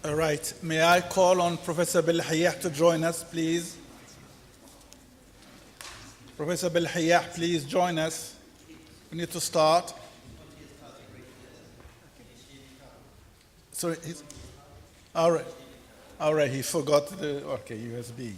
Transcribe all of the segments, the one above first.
All right. May I call on Professor Belhayah to join us, please? Professor Belhayah, please join us. We need to start. So, all right. All right, he forgot the, okay, USB.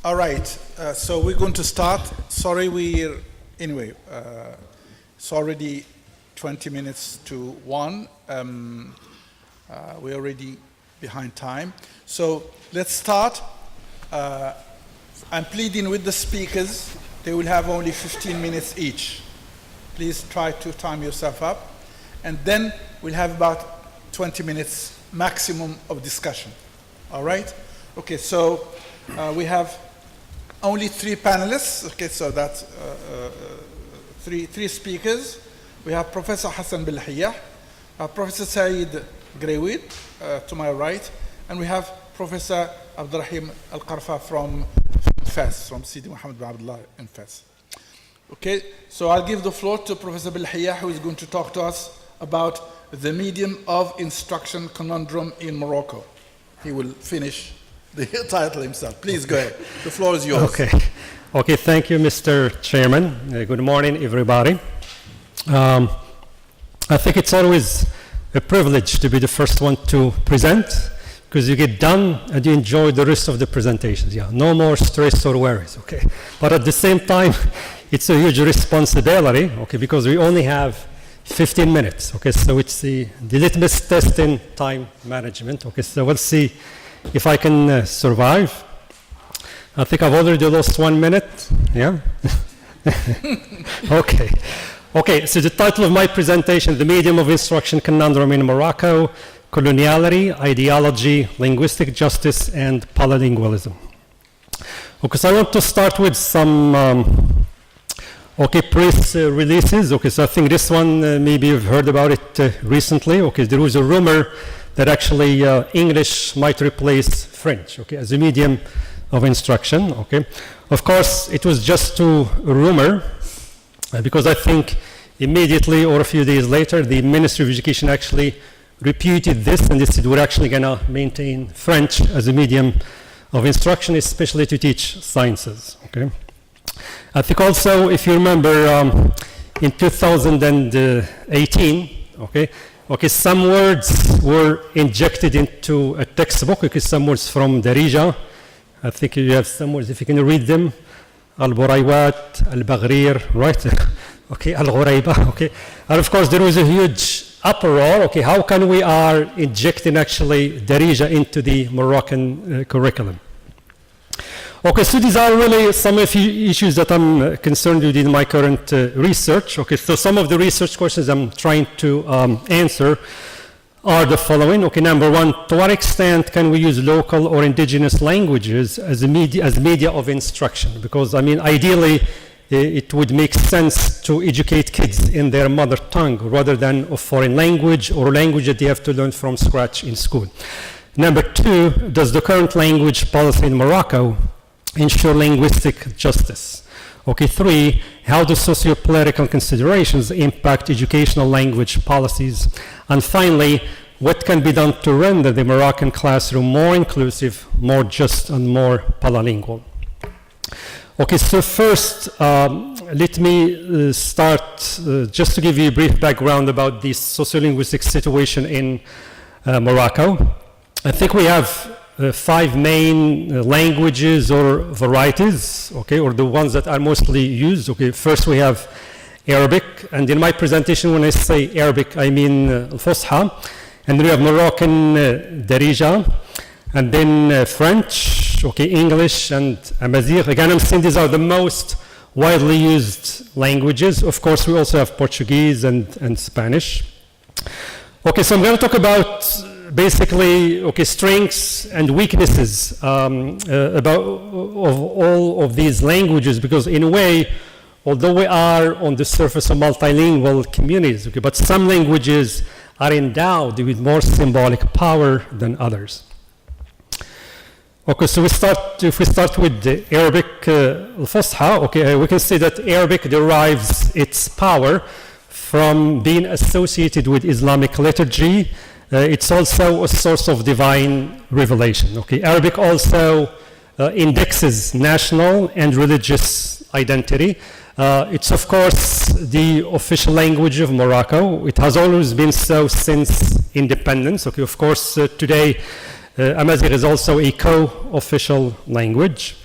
All right, so we're going to start. Sorry, anyway, it's already 20 minutes to 1. We're already behind time. So let's start. I'm pleading with the speakers. They will have only 15 minutes each. Please try to time yourself up. And then we'll have about 20 minutes maximum of discussion. All right? Okay, so we have only 3 panelists. Okay, so that's three speakers. We have Professor Hassan Belhayah, Professor Saeed Grewid to my right, and we have Professor Abdurrahim Al-Qarfa from Fes, from Sidi Mohammed bin Abdullah in Fes. Okay, so I'll give the floor to Professor Belhayah, who is going to talk to us about the medium of instruction conundrum in Morocco. He will finish the title himself. Please go ahead. The floor is yours. Okay, thank you, Mr. Chairman. Good morning, everybody. I think it's always a privilege to be the first one to present, because you get done and you enjoy the rest of the presentations. Yeah, no more stress or worries, okay? But at the same time, it's a huge responsibility, okay, because we only have 15 minutes, okay? So it's the litmus test in time management, okay? So we'll see if I can survive. I think I've already lost 1 minute, yeah? Okay, so the title of my presentation, The Medium of Instruction Conundrum in Morocco, Coloniality, Ideology, Linguistic Justice, and Polylingualism. Okay, so I want to start with some press releases. Okay, so I think this one, maybe you've heard about it recently. Okay, there was a rumor that actually English might replace French, okay, as a medium of instruction, okay. Of course, it was just a rumor, because I think immediately or a few days later, the Ministry of Education actually reputed this, and they said we're actually gonna maintain French as a medium of instruction, especially to teach sciences, okay. I think also, if you remember, in 2018, okay, some words were injected into a textbook, okay, some words from Darija, I think you have some words, if you can read them. Al-Buraybat, Al-Baghrir, right? Okay, Al-Ghurayba, okay. And of course, there was a huge uproar, okay, how can we are injecting actually Darija into the Moroccan curriculum? Okay, so these are really some of the issues that I'm concerned with in my current research. Okay, so some of the research questions I'm trying to answer are the following. Okay, number one, to what extent can we use local or indigenous languages as media of instruction? Because, I mean, ideally, it would make sense to educate kids in their mother tongue rather than a foreign language or a language that they have to learn from scratch in school. Number two, does the current language policy in Morocco ensure linguistic justice? Okay, three, how do socio-political considerations impact educational language policies? And finally, what can be done to render the Moroccan classroom more inclusive, more just, and more polylingual? Okay, so first, let me start just to give you a brief background about the sociolinguistic situation in Morocco. I think we have 5 main languages or varieties, okay, or the ones that are mostly used. Okay, first we have Arabic, and in my presentation when I say Arabic, I mean Al-Fusha, and then we have Moroccan Darija, and then French, okay, English, and Amazigh. Again, I'm saying these are the most widely used languages. Of course, we also have Portuguese and Spanish. Okay, so I'm going to talk about basically, okay, strengths and weaknesses of all of these languages, because in a way, although we are on the surface of multilingual communities, okay, but some languages are endowed with more symbolic power than others. Okay, so if we start with the Arabic Al-Fusha, okay, we can say that Arabic derives its power from being associated with Islamic liturgy. It's also a source of divine revelation. Okay, Arabic also indexes national and religious identity. It's of course the official language of Morocco. It has always been so since independence. Okay, of course today Amazigh is also a co-official language.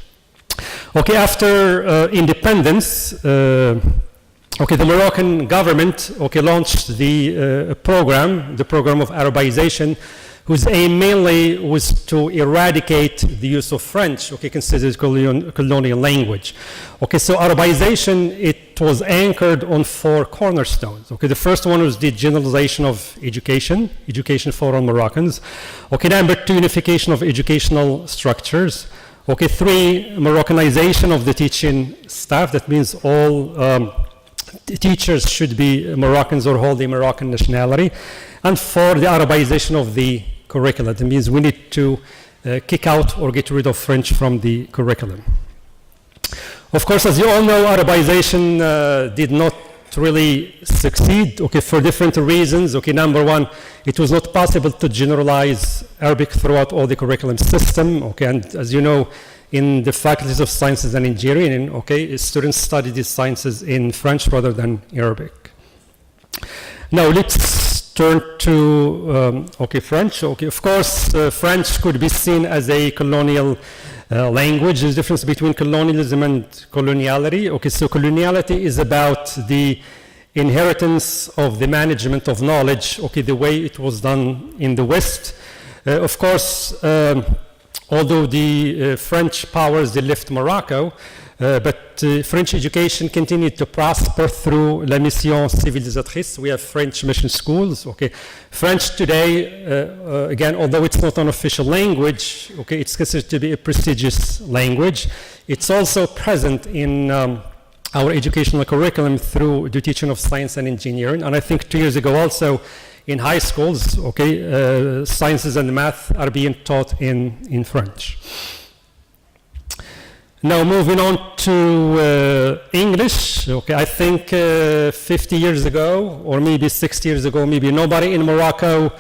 Okay, after independence, okay, the Moroccan government, okay, launched the program of Arabization, whose aim mainly was to eradicate the use of French, okay, considered colonial language. Okay, so Arabization, it was anchored on 4 cornerstones. Okay, the first one was the generalization of education for all Moroccans. Okay, number 2, unification of educational structures. Okay, 3, Moroccanization of the teaching staff. That means all teachers should be Moroccans or hold the Moroccan nationality. And 4, the Arabization of the curriculum. That means we need to kick out or get rid of French from the curriculum. Of course, as you all know, Arabization did not really succeed, okay, for different reasons. Okay, number 1, it was not possible to generalize Arabic throughout all the curriculum system. Okay, and as you know, in the faculties of sciences and engineering, okay, students study these sciences in French rather than Arabic. Now let's turn to okay, French. Okay, of course, French could be seen as a colonial language. There's a difference between colonialism and coloniality. Okay, so coloniality is about the inheritance of the management of knowledge, okay, the way it was done in the West. Of course, although the French powers, they left Morocco, but French education continued to prosper through la mission civilisatrice. We have French mission schools. Okay, French today, again, although it's not an official language, okay, it's considered to be a prestigious language. It's also present in our educational curriculum through the teaching of science and engineering. And I think 2 years ago also, in high schools, okay, sciences and math are being taught in French. Now moving on to English. Okay, I think 50 years ago, or maybe 60 years ago, maybe nobody in Morocco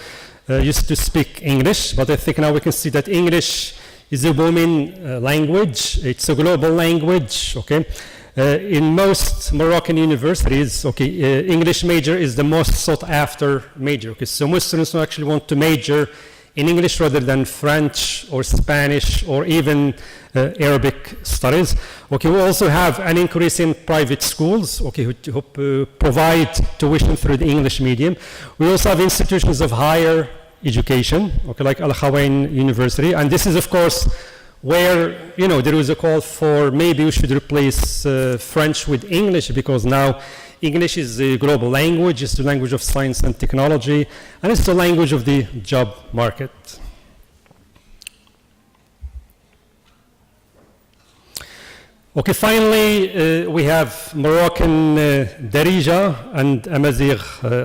used to speak English, but I think now we can see that English is a booming language. It's a global language, okay? In most Moroccan universities, okay, English major is the most sought after major. Okay, so most students who actually want to major in English rather than French or Spanish or even Arabic studies. Okay, we also have an increase in private schools, okay, who provide tuition through the English medium. We also have institutions of higher education, okay, like Al Khawain University, and this is of course where, you know, there was a call for maybe we should replace French with English, because now English is a global language, it's the language of science and technology, and it's the language of the job market. Okay, finally, we have Moroccan Darija and Amazigh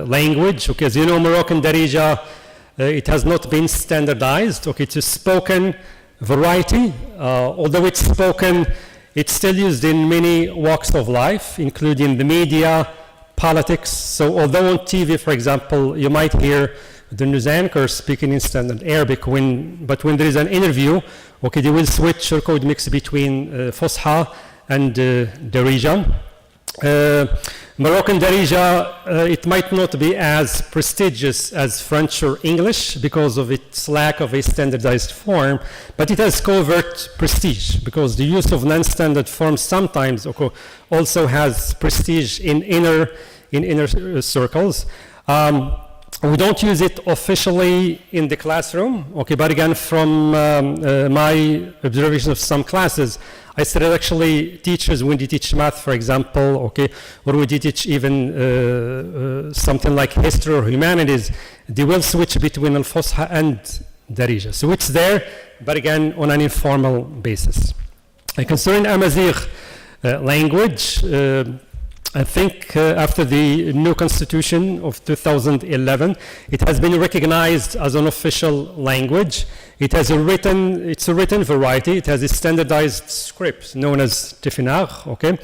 language. Okay, as you know, Moroccan Darija, it has not been standardized. Okay, it's a spoken variety. Although it's spoken, it's still used in many walks of life, including the media, politics. So although on TV, for example, you might hear the news anchor speaking in standard Arabic, but when there is an interview, okay, they will switch or code mix between Fusha and Darija. Moroccan Darija, it might not be as prestigious as French or English because of its lack of a standardized form, but it has covert prestige because the use of non-standard forms sometimes also has prestige in inner circles. We don't use it officially in the classroom, okay, but again, from my observation of some classes, I studied actually teachers when they teach math, for example, okay, or when they teach even something like history or humanities, they will switch between Al-Fusha and Darija. So it's there, but again, on an informal basis. Concerning Amazigh language, I think after the new constitution of 2011, it has been recognized as an official language. It's a written variety. It has a standardized script known as Tifinagh, okay?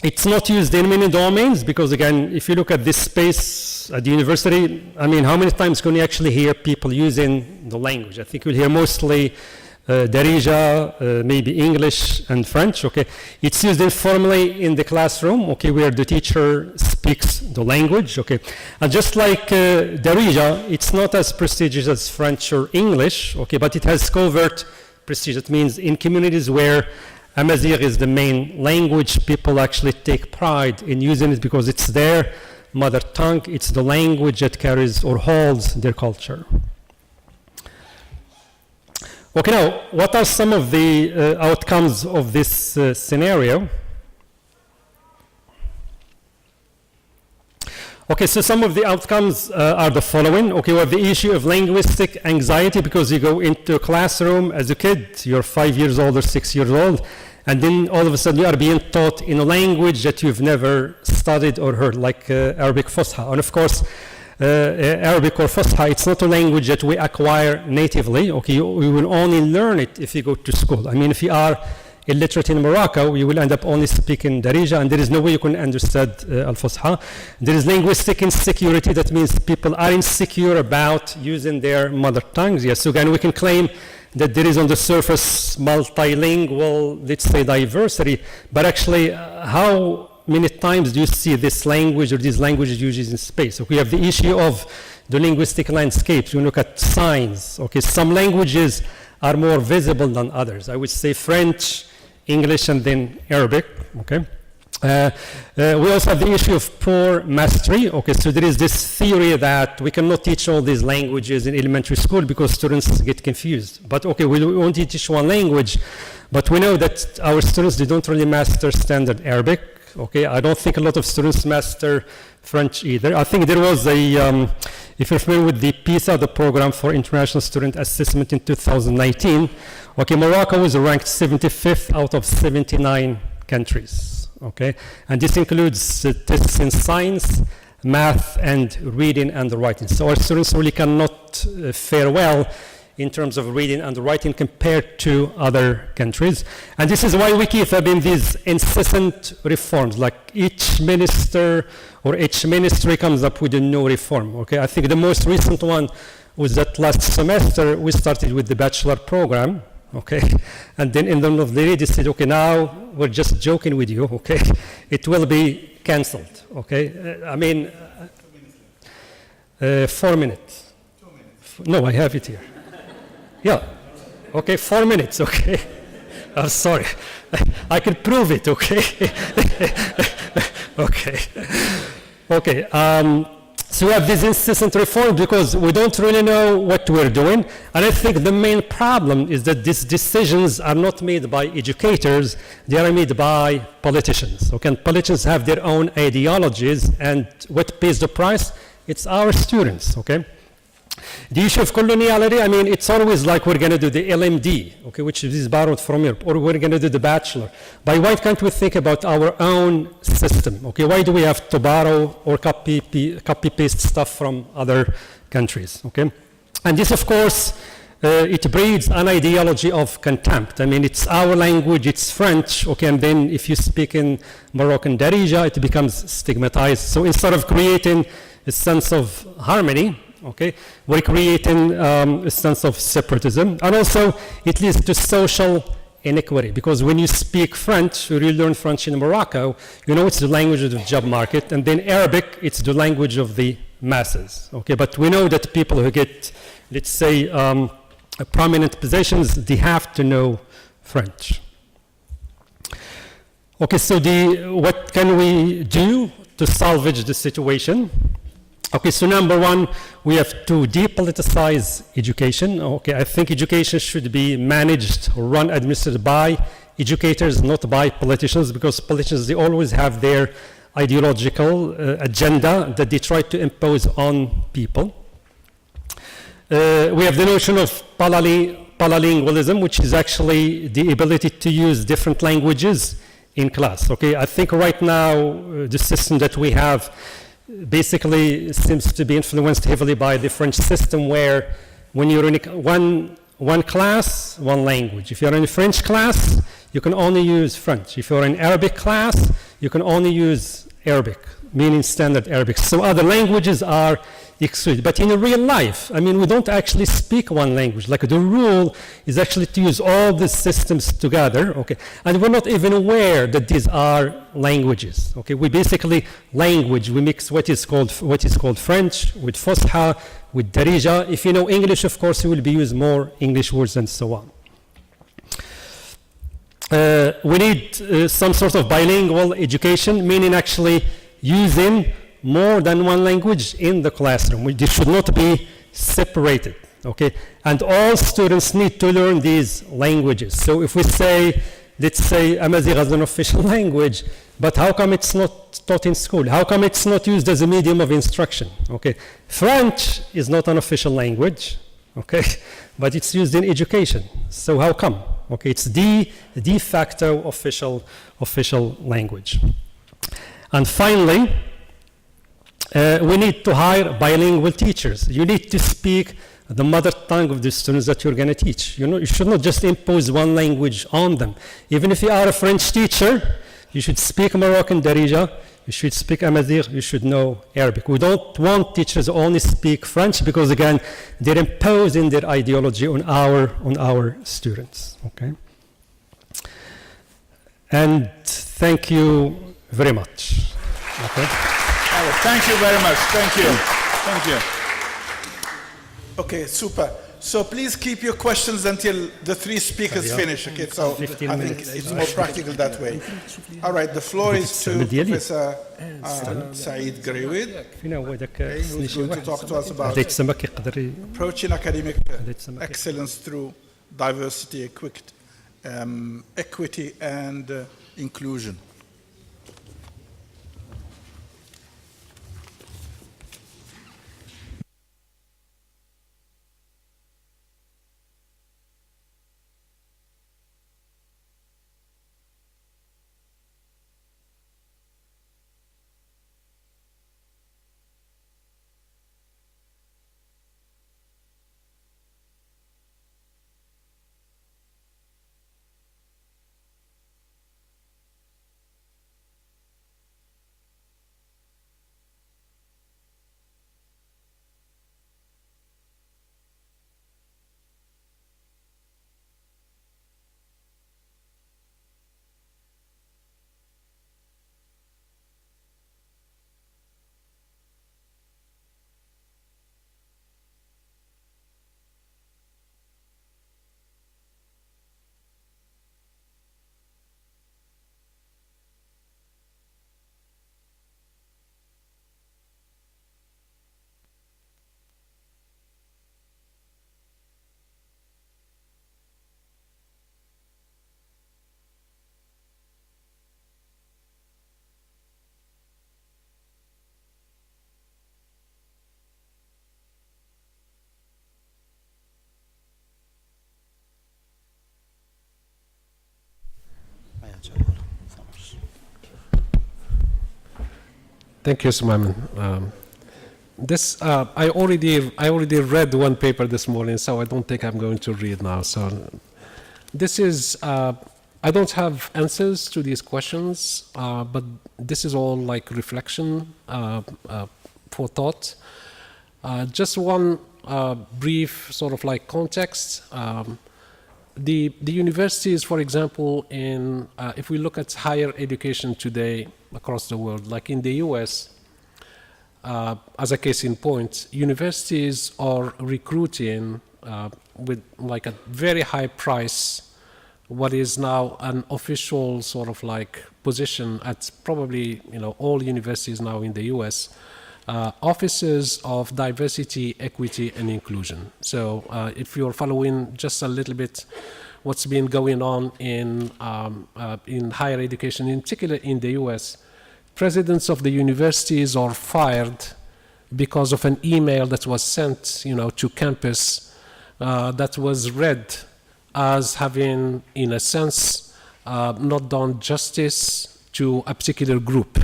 It's not used in many domains because, again, if you look at this space at the university, I mean, how many times can you actually hear people using the language? I think you'll hear mostly Darija, maybe English and French, okay? It's used informally in the classroom, okay, where the teacher speaks the language, okay? And just like Darija, it's not as prestigious as French or English, okay, but it has covert prestige. It means in communities where Amazigh is the main language, people actually take pride in using it because it's their mother tongue, it's the language that carries or holds their culture. Okay, now, what are some of the outcomes of this scenario? Okay, so some of the outcomes are the following. Okay, we have the issue of linguistic anxiety because you go into a classroom as a kid, you're 5 years old or 6 years old, and then all of a sudden you are being taught in a language that you've never studied or heard, like Arabic Fusha. And of course, Arabic or Fusha, it's not a language that we acquire natively. Okay, we will only learn it if you go to school. I mean, if you are illiterate in Morocco, you will end up only speaking Darija, and there is no way you can understand Al-Fusha. There is linguistic insecurity. That means people are insecure about using their mother tongues. Yes, so again, we can claim that there is on the surface multilingual, let's say, diversity, but actually how many times do you see this language or these languages used in space? So we have the issue of the linguistic landscapes. We look at signs. Okay, some languages are more visible than others. I would say French, English, and then Arabic. Okay. We also have the issue of poor mastery. Okay, so there is this theory that we cannot teach all these languages in elementary school because students get confused. But okay, we only teach one language, but we know that our students, they don't really master standard Arabic. Okay, I don't think a lot of students master French either. I think there was a, if you're familiar with the PISA, the Program for International Student Assessment in 2019, okay, Morocco was ranked 75th out of 79 countries, okay? And this includes tests in science, math, and reading and writing. So our students really cannot fare well in terms of reading and writing compared to other countries. And this is why we keep having these incessant reforms, like each minister or each ministry comes up with a new reform, okay? I think the most recent one was that last semester we started with the bachelor program, okay? And then in the end of the day they said, okay, now we're just joking with you, okay? It will be canceled, okay? I mean, 4 minutes. No, I have it here. Yeah. Okay, 4 minutes, okay. I'm sorry. I can prove it, okay? Okay. Okay. So we have this incessant reform because we don't really know what we're doing. And I think the main problem is that these decisions are not made by educators, they are made by politicians. Okay? And politicians have their own ideologies, and what pays the price? It's our students, okay? The issue of coloniality, I mean, it's always like we're going to do the LMD, okay, which is borrowed from Europe, or we're going to do the bachelor. But why can't we think about our own system, okay? Why do we have to borrow or copy-paste stuff from other countries, okay? And this, of course, it breeds an ideology of contempt. I mean, it's our language, it's French, okay, and then if you speak in Moroccan Darija, it becomes stigmatized. So instead of creating a sense of harmony, okay, we're creating a sense of separatism, and also it leads to social inequity, because when you speak French, or you learn French in Morocco, you know it's the language of the job market, and then Arabic, it's the language of the masses, okay, but we know that people who get, let's say, prominent positions, they have to know French. Okay, so what can we do to salvage the situation? Okay, so number one, we have to depoliticize education. Okay, I think education should be managed, run, administered by educators, not by politicians, because politicians, they always have their ideological agenda that they try to impose on people. We have the notion of polylingualism, which is actually the ability to use different languages in class. Okay, I think right now the system that we have basically seems to be influenced heavily by the French system, where when you're in one class, one language. If you're in a French class, you can only use French. If you're in Arabic class, you can only use Arabic, meaning standard Arabic. So other languages are excluded. But in real life, I mean, we don't actually speak one language. Like the rule is actually to use all these systems together, okay? And we're not even aware that these are languages, okay? We basically we mix what is called French with Fusha, with Darija. If you know English, of course, you will be using more English words and so on. We need some sort of bilingual education, meaning actually using more than one language in the classroom. They should not be separated, okay? And all students need to learn these languages. So if we say, let's say Amazigh as an official language, but how come it's not taught in school? How come it's not used as a medium of instruction, okay? French is not an official language, okay? But it's used in education. So how come? Okay, it's the de facto official language. And finally, we need to hire bilingual teachers. You need to speak the mother tongue of the students that you're going to teach. You know, you should not just impose one language on them. Even if you are a French teacher, you should speak Moroccan Darija, you should speak Amazigh, you should know Arabic. We don't want teachers who only speak French, because again, they're imposing their ideology on our students, okay? And thank you very much. Okay. Thank you very much. Thank you. Thank you. Okay, super. So please keep your questions until the three speakers finish. Okay, so I think it's more practical that way. All right, the floor is to Professor Saeed Gariwid. Okay, who's going to talk to us about approaching academic excellence through diversity, equity, and inclusion. Thank you, Suman. This I already read one paper this morning, so I don't think I'm going to read now. So this is I don't have answers to these questions, but this is all like reflection for thought. Just one brief sort of like context. The universities, for example, in if we look at higher education today across the world, like in the US, as a case in point, universities are recruiting with like a very high price what is now an official sort of like position at probably all universities now in the US, officers of diversity, equity, and inclusion. So if you're following just a little bit what's been going on in higher education, in particular in the US, presidents of the universities are fired because of an email that was sent to campus that was read as having, in a sense, not done justice to a particular group,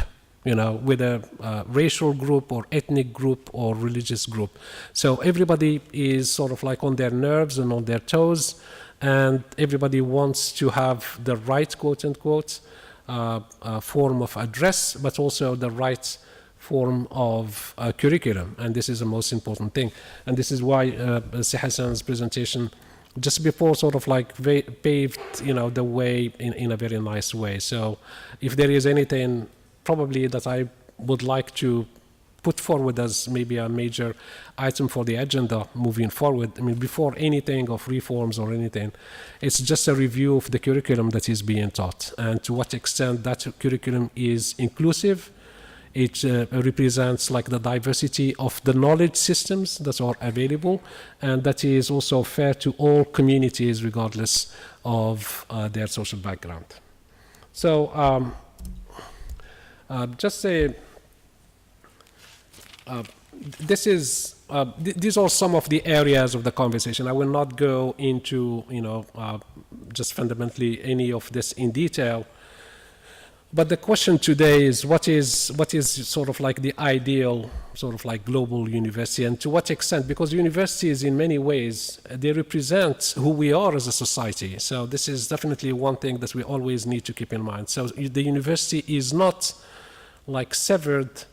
with a racial group or ethnic group or religious group. So everybody is sort of like on their nerves and on their toes, and everybody wants to have the right, quote unquote, form of address, but also the right form of curriculum. And this is the most important thing. And this is why Si Hassan's presentation just before sort of like paved the way in a very nice way. So if there is anything probably that I would like to put forward as maybe a major item for the agenda moving forward, I mean, before anything of reforms or anything, it's just a review of the curriculum that is being taught and to what extent that curriculum is inclusive. It represents like the diversity of the knowledge systems that are available, and that is also fair to all communities regardless of their social background. So just say these are some of the areas of the conversation. I will not go into just fundamentally any of this in detail. But the question today is what is sort of like the ideal sort of like global university, and to what extent? Because universities in many ways, they represent who we are as a society. So this is definitely one thing that we always need to keep in mind. So the university is not like severed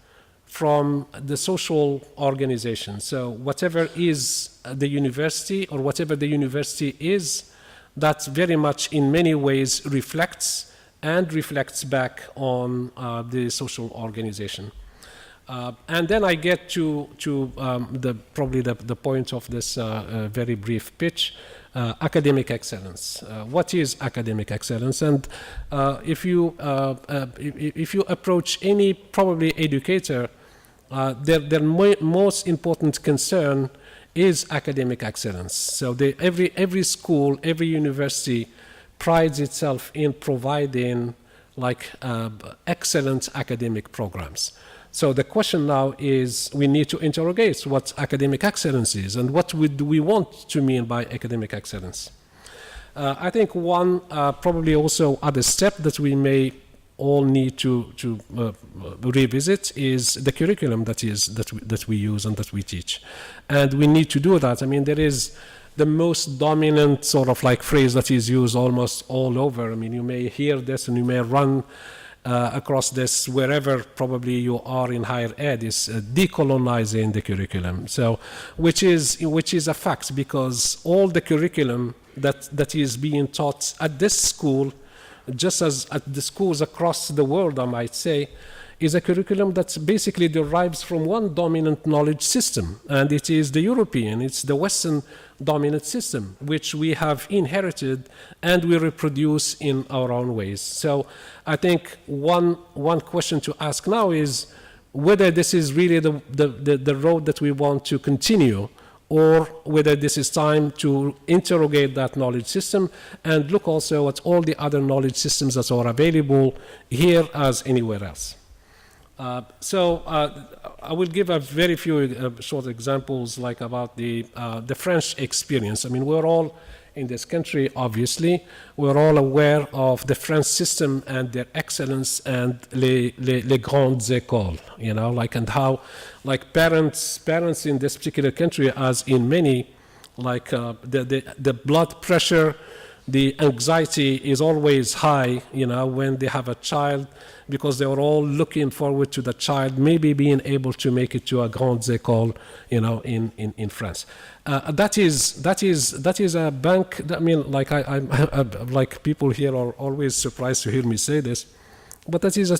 from the social organization. So whatever is the university or whatever the university is, that very much in many ways reflects back on the social organization. And then I get to probably the point of this very brief pitch, academic excellence. What is academic excellence? And if you approach any probably educator, their most important concern is academic excellence. So every school, every university prides itself in providing like excellent academic programs. So the question now is we need to interrogate what academic excellence is and what do we want to mean by academic excellence. I think one probably also other step that we may all need to revisit is the curriculum that we use and that we teach. And we need to do that. I mean, there is the most dominant sort of like phrase that is used almost all over. I mean, you may hear this and you may run across this wherever probably you are in higher ed, is decolonizing the curriculum. So, which is a fact, because all the curriculum that is being taught at this school, just as at the schools across the world, I might say, is a curriculum that basically derives from one dominant knowledge system, and it is the European, it's the Western dominant system, which we have inherited and we reproduce in our own ways. So I think one question to ask now is whether this is really the road that we want to continue, or whether this is time to interrogate that knowledge system and look also at all the other knowledge systems that are available here as anywhere else. So I will give a very few short examples, like about the French experience. I mean, we're all in this country, obviously. We're all aware of the French system and their excellence and les grandes écoles, you know, like, and how, like, parents in this particular country, as in many, like, the blood pressure, the anxiety is always high, you know, when they have a child, because they are all looking forward to the child maybe being able to make it to a grande école, you know, in France. That is a bank. I mean, like I like people here are always surprised to hear me say this, but that is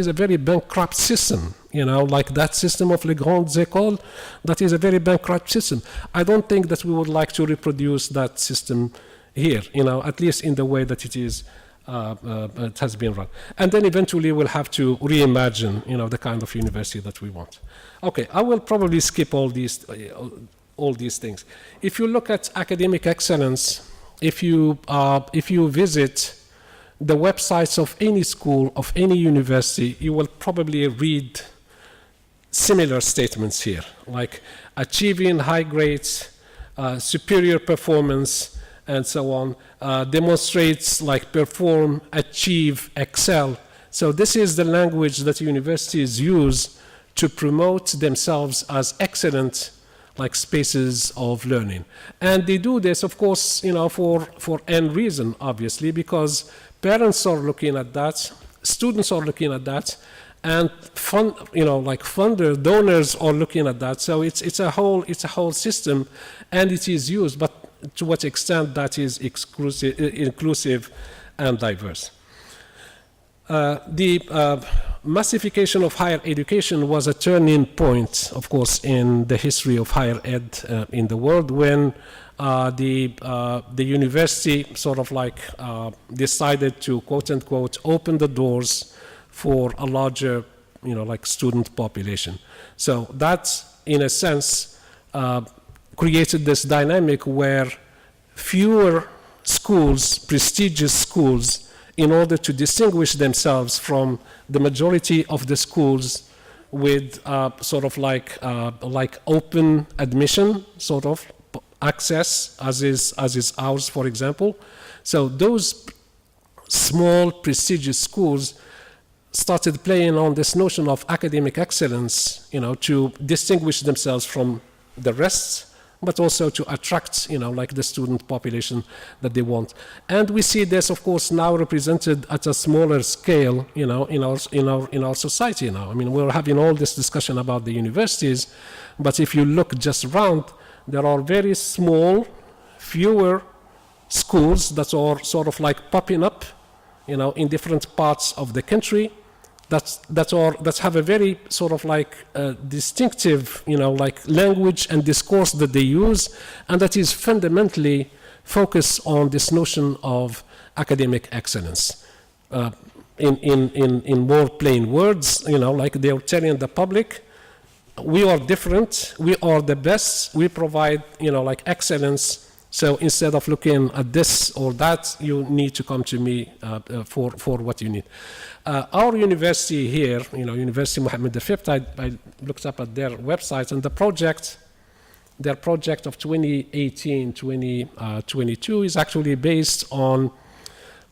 a very bankrupt system. You know, like that system of les grandes écoles, that is a very bankrupt system. I don't think that we would like to reproduce that system here. You know, at least in the way that it is. It has been run. And then eventually we'll have to reimagine, you know, the kind of university that we want. Okay, I will probably skip all these things. If you look at academic excellence, if you visit the websites of any school, of any university, you will probably read similar statements here, like achieving high grades, superior performance, and so on, demonstrates, like, perform, achieve, excel. So this is the language that universities use to promote themselves as excellent, like, spaces of learning. And they do this, of course, you know, for n reason, obviously, because parents are looking at that, students are looking at that, and donors are looking at that. So it's a whole system, and it is used, but to what extent that is inclusive and diverse. The massification of higher education was a turning point, of course, in the history of higher ed in the world, when the university sort of like decided to, quote unquote, open the doors for a larger, you know, like, student population. So that, in a sense, created this dynamic where fewer schools, prestigious schools, in order to distinguish themselves from the majority of the schools with sort of like open admission, sort of access, as is ours, for example. So those small prestigious schools started playing on this notion of academic excellence, you know, to distinguish themselves from the rest, but also to attract, you know, like, the student population that they want. And we see this, of course, now represented at a smaller scale, you know, in our society now. I mean, we're having all this discussion about the universities, but if you look just around, there are very small, fewer schools that are sort of like popping up, you know, in different parts of the country, that have a very sort of like distinctive, you know, like, language and discourse that they use, and that is fundamentally focused on this notion of academic excellence. In more plain words, you know, like, they are telling the public, we are different, we are the best, we provide, you know, like, excellence. So instead of looking at this or that, you need to come to me for what you need. Our university here, you know, University Mohammed V, I looked up at their website, and their project of 2018-2022 is actually based on,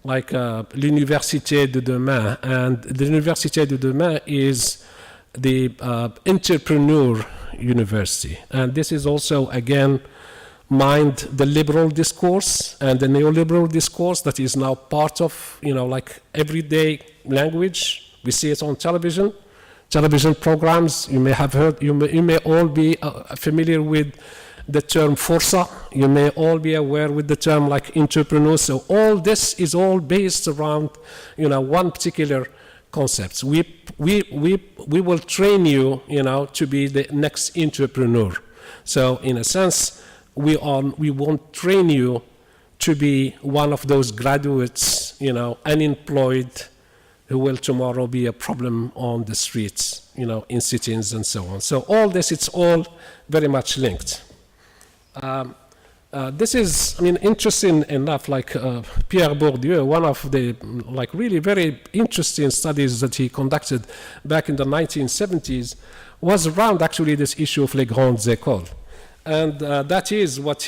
like, l'Université de Demain. And the Université de Demain is the entrepreneur university. And this is also, again, mind the liberal discourse and the neoliberal discourse that is now part of, you know, like, everyday language. We see it on television programs. You may have heard, you may all be familiar with the term Forza. You may all be aware with the term, like, entrepreneur. So all this is all based around, you know, one particular concept. We will train you, you know, to be the next entrepreneur. So in a sense, we won't train you to be one of those graduates, you know, unemployed, who will tomorrow be a problem on the streets, you know, in cities and so on. So all this, it's all very much linked. This is, I mean, interesting enough, like Pierre Bourdieu, one of the, like, really very interesting studies that he conducted back in the 1970s was around actually this issue of les grandes écoles. And that is what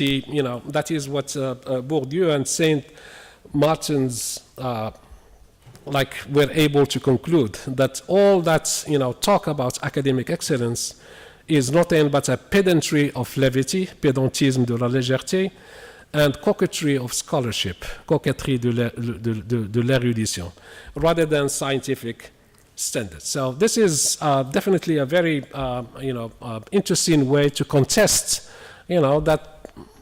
Bourdieu and Saint Martin's were able to conclude, that all that talk about academic excellence is nothing but a pedantry of levity, pédantisme de la légèreté, and coquetry of scholarship, coquetterie de l'érudition, rather than scientific standards. So this is definitely a very interesting way to contest that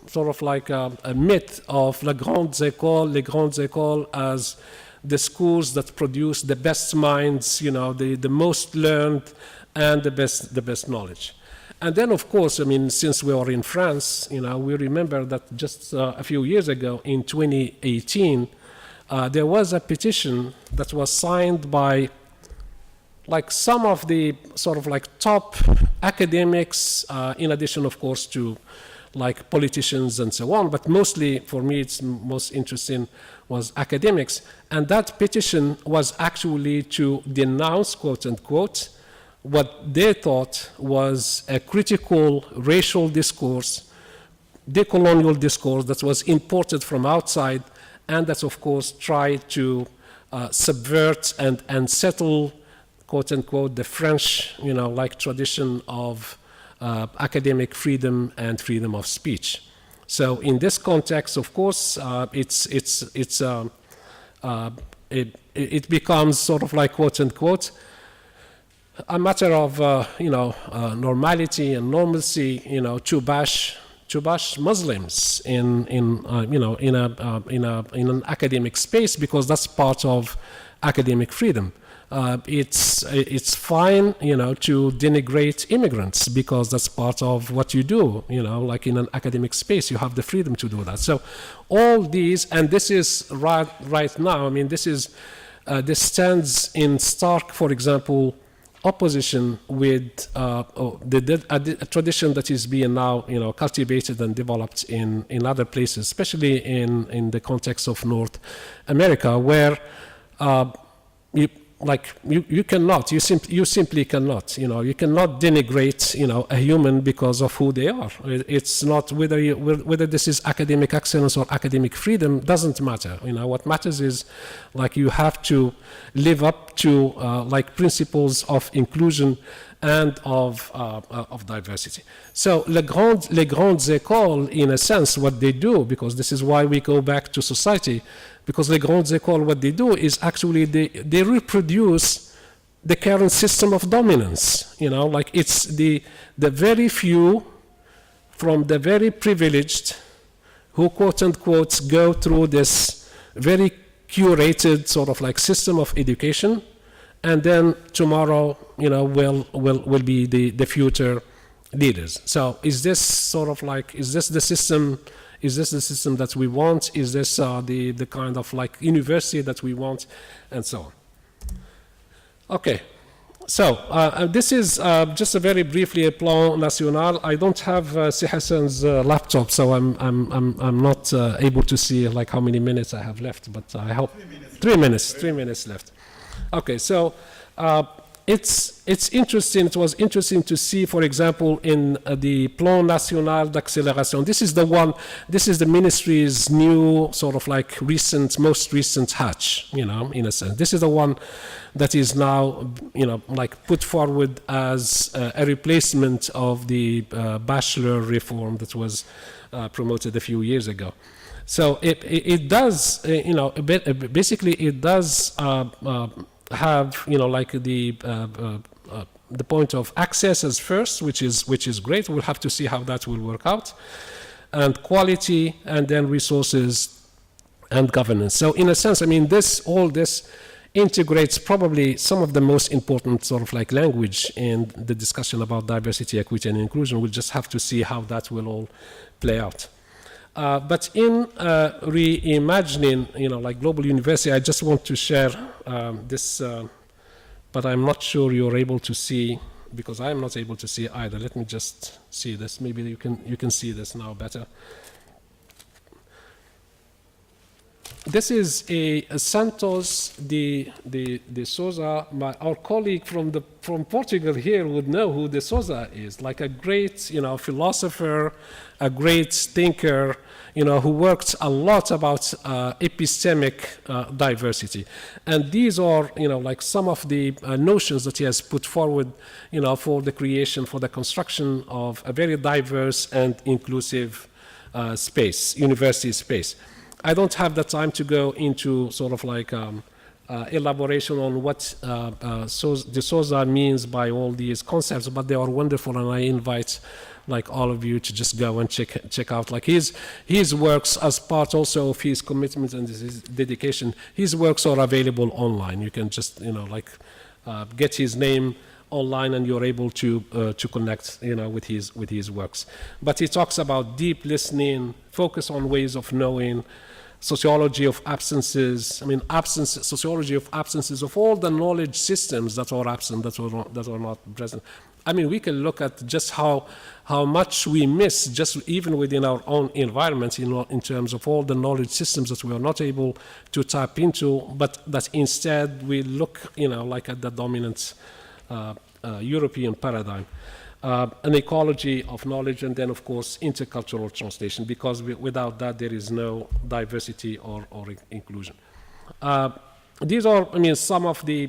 sort of like a myth of les grandes écoles as the schools that produce the best minds, the most learned and the best knowledge. And then, of course, I mean, since we are in France, we remember that just a few years ago, in 2018, there was a petition that was signed by some of the sort of top academics, in addition, of course, to politicians and so on, but mostly, for me, it's most interesting was academics. And that petition was actually to denounce, quote unquote, what they thought was a critical racial discourse, decolonial discourse that was imported from outside, and that, of course, tried to subvert and settle, quote unquote, the French, tradition of academic freedom and freedom of speech. So in this context, of course, it becomes sort of quote unquote a matter of normality and normalcy, to bash Muslims in an academic space, because that's part of academic freedom. It's fine, to denigrate immigrants, because that's part of what you do, like in an academic space, you have the freedom to do that. So all these, and this is right now, I mean, this stands in stark, for example, opposition with a tradition that is being now, cultivated and developed in other places, especially in the context of North America, where you simply cannot, you cannot denigrate, a human because of who they are. It's not whether this is academic excellence or academic freedom, doesn't matter. What matters is you have to live up to principles of inclusion and of diversity. So les grandes écoles, in a sense, what they do, because this is why we go back to society, because les grandes écoles, what they do is actually they reproduce the current system of dominance. It's the very few from the very privileged who, quote unquote, go through this very curated sort of system of education, and then tomorrow, will be the future leaders. So is this sort of is this the system? Is this the system that we want? Is this the kind of university that we want, and so on? Okay, so this is just a very briefly a plan national. I don't have Si Hassan's laptop, so I'm not able to see how many minutes I have left, but I hope 3 minutes. 3 minutes left. Okay, so it's interesting. It was interesting to see, for example, in the Plan National d'Accélération. This is the one. This is the ministry's new sort of most recent hatch. In a sense, this is the one that is now put forward as a replacement of the bachelor reform that was promoted a few years ago. So it does, basically it does have, the point of access as first, which is great. We'll have to see how that will work out, and quality, and then resources and governance. So in a sense, I mean, all this integrates probably some of the most important sort of language in the discussion about diversity, equity, and inclusion. We'll just have to see how that will all play out. But in reimagining, global university, I just want to share this, but I'm not sure you're able to see, because I'm not able to see either. Let me just see this. Maybe you can see this now better. this is a Santos de Souza. Our colleague from Portugal here would know who de Souza is, like a great, philosopher, a great thinker, who worked a lot about epistemic diversity. And these are, like some of the notions that he has put forward, for the creation, for the construction of a very diverse and inclusive space, university space. I don't have the time to go into sort of like elaboration on what de Souza means by all these concepts, but they are wonderful, and I invite like all of you to just go and check out like his works as part also of his commitment and his dedication. His works are available online. You can just get his name online, and you're able to connect with his works. But he talks about deep listening, focus on ways of knowing, sociology of absences. Sociology of absences of all the knowledge systems that are absent, that are not present. We can look at just how much we miss, just even within our own environment, in terms of all the knowledge systems that we are not able to tap into, but that instead we look, like at the dominant European paradigm. An ecology of knowledge, and then, of course, intercultural translation, because without that, there is no diversity or inclusion. These are, some of the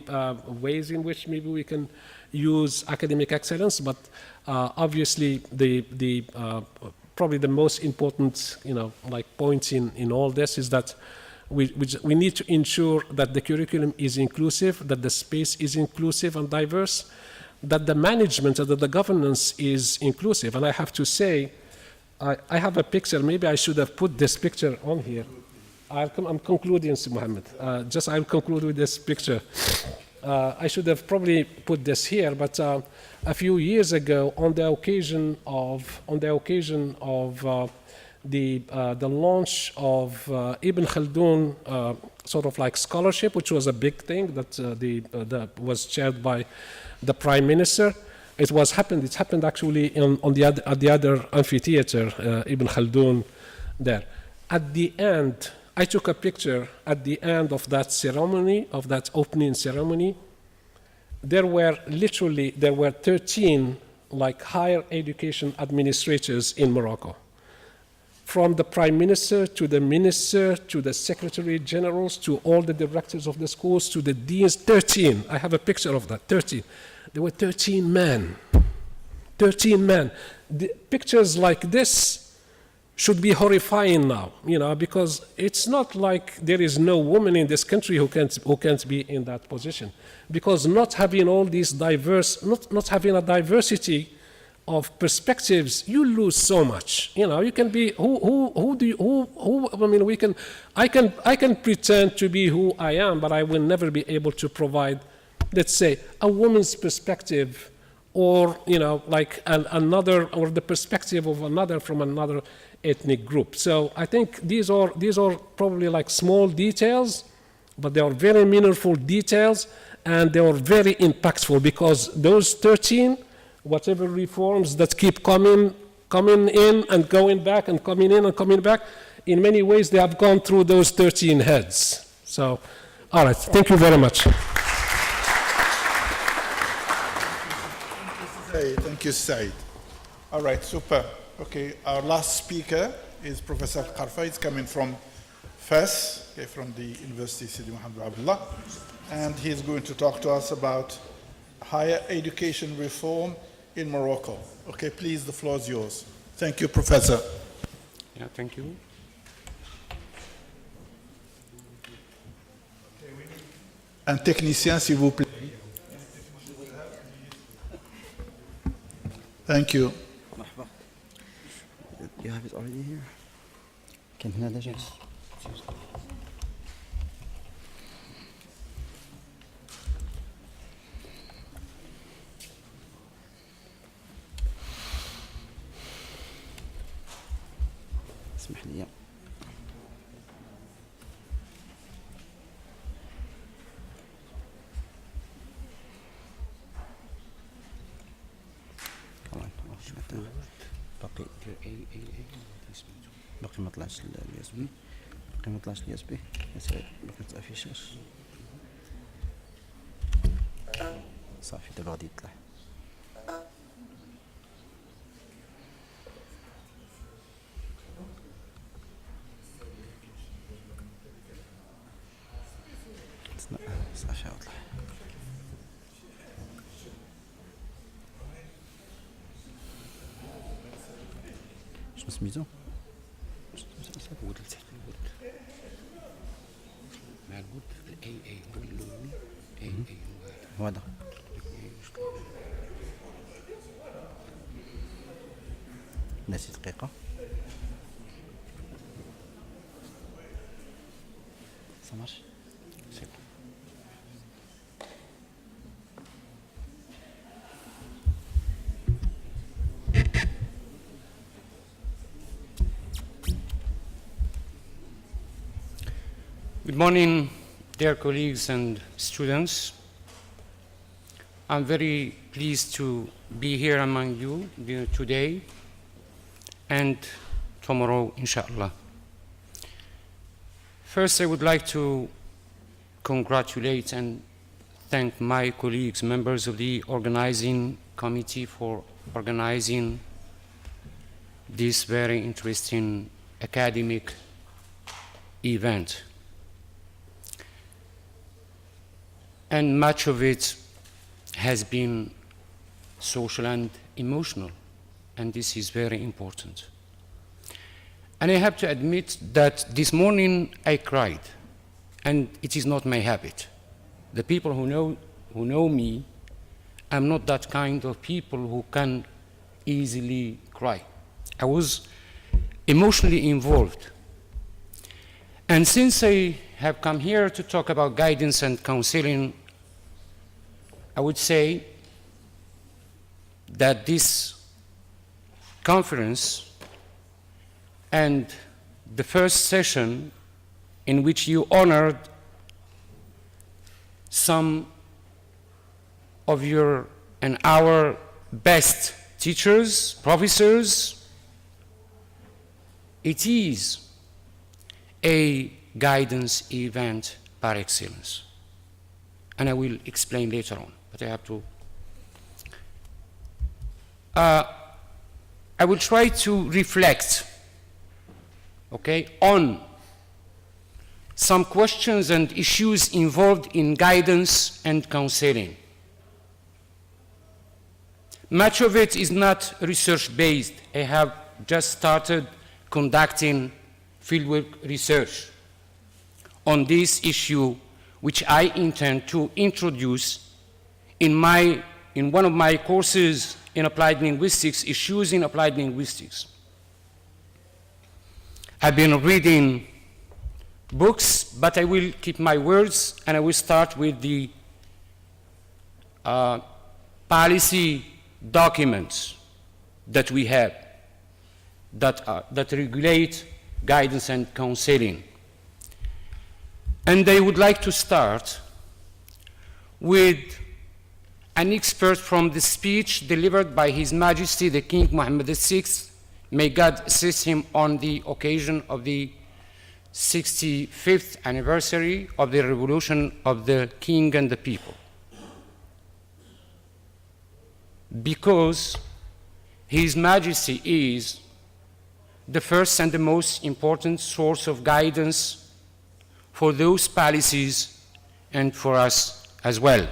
ways in which maybe we can use academic excellence, but obviously the probably the most important, point in all this is that we need to ensure that the curriculum is inclusive, that the space is inclusive and diverse, that the management and that the governance is inclusive. And I have to say, I have a picture. Maybe I should have put this picture on here. I'm concluding, Sir Mohammed. I'll conclude with this picture. I should have probably put this here, but a few years ago, on the occasion of the launch of Ibn Khaldun sort of like scholarship, which was a big thing that was chaired by the Prime Minister. It happened actually at the other amphitheater, Ibn Khaldun there. At the end, I took a picture at the end of that ceremony, of that opening ceremony. There were 13 like higher education administrators in Morocco. From the Prime Minister to the Minister to the Secretary Generals to all the directors of the schools to the deans, 13. I have a picture of that, 13. There were 13 men. 13 men. The pictures like this should be horrifying now, because it's not like there is no woman in this country who can't be in that position. Because not having all these not having a diversity of perspectives, you lose so much. You can be I can pretend to be who I am, but I will never be able to provide, let's say, a woman's perspective, or another, or the perspective of another from another ethnic group. So I think these are probably like small details, but they are very meaningful details, and they are very impactful, because those 13, whatever reforms that keep coming in and going back and coming in and coming back, in many ways they have gone through those 13 heads. So, all right, thank you very much. Thank you, Said. All right, super. Okay, our last speaker is Professor Karfa. He's coming from Fes, from the University Sidi Mohammed Abdullah, and he's going to talk to us about higher education reform in Morocco. Okay, please, the floor is yours. Thank you, Professor. Yeah, thank you. Un technicien, s'il vous plaît. Thank you. You have it already here? Can هنا déjà? اسمح لي. باقي ما طلعش الياسمين. باقي ما طلعش اليو اس بي ما كتافيشاش صافي دابا غادي يطلع صافي طلع شنو سميتو هو اللي تحت الود مع الود الاي اي هو الاول اي اي هو هو هذا ناسي دقيقة سمارش سيبو. Good morning, dear colleagues and students. I'm very pleased to be here among you today and tomorrow, inshallah. First, I would like to congratulate and thank my colleagues, members of the organizing committee, for organizing this very interesting academic event. And much of it has been social and emotional, and this is very important. And I have to admit that this morning I cried, and it is not my habit. The people who know me, I'm not that kind of people who can easily cry. I was emotionally involved. And since I have come here to talk about guidance and counseling, I would say that this conference and the first session in which you honored some of your and our best teachers, professors, it is a guidance event par excellence. And I will explain later on, but I have to. I will try to reflect, okay, on some questions and issues involved in guidance and counseling. Much of it is not research-based. I have just started conducting fieldwork research on this issue, which I intend to introduce in one of my courses in applied linguistics, issues in applied linguistics. I've been reading books, but I will keep my words, and I will start with the policy documents that we have that regulate guidance and counseling. And I would like to start with an excerpt from the speech delivered by His Majesty the King Mohammed VI, may God assist him, on the occasion of the 65th anniversary of the revolution of the King and the people. Because His Majesty is the first and the most important source of guidance for those policies and for us as well.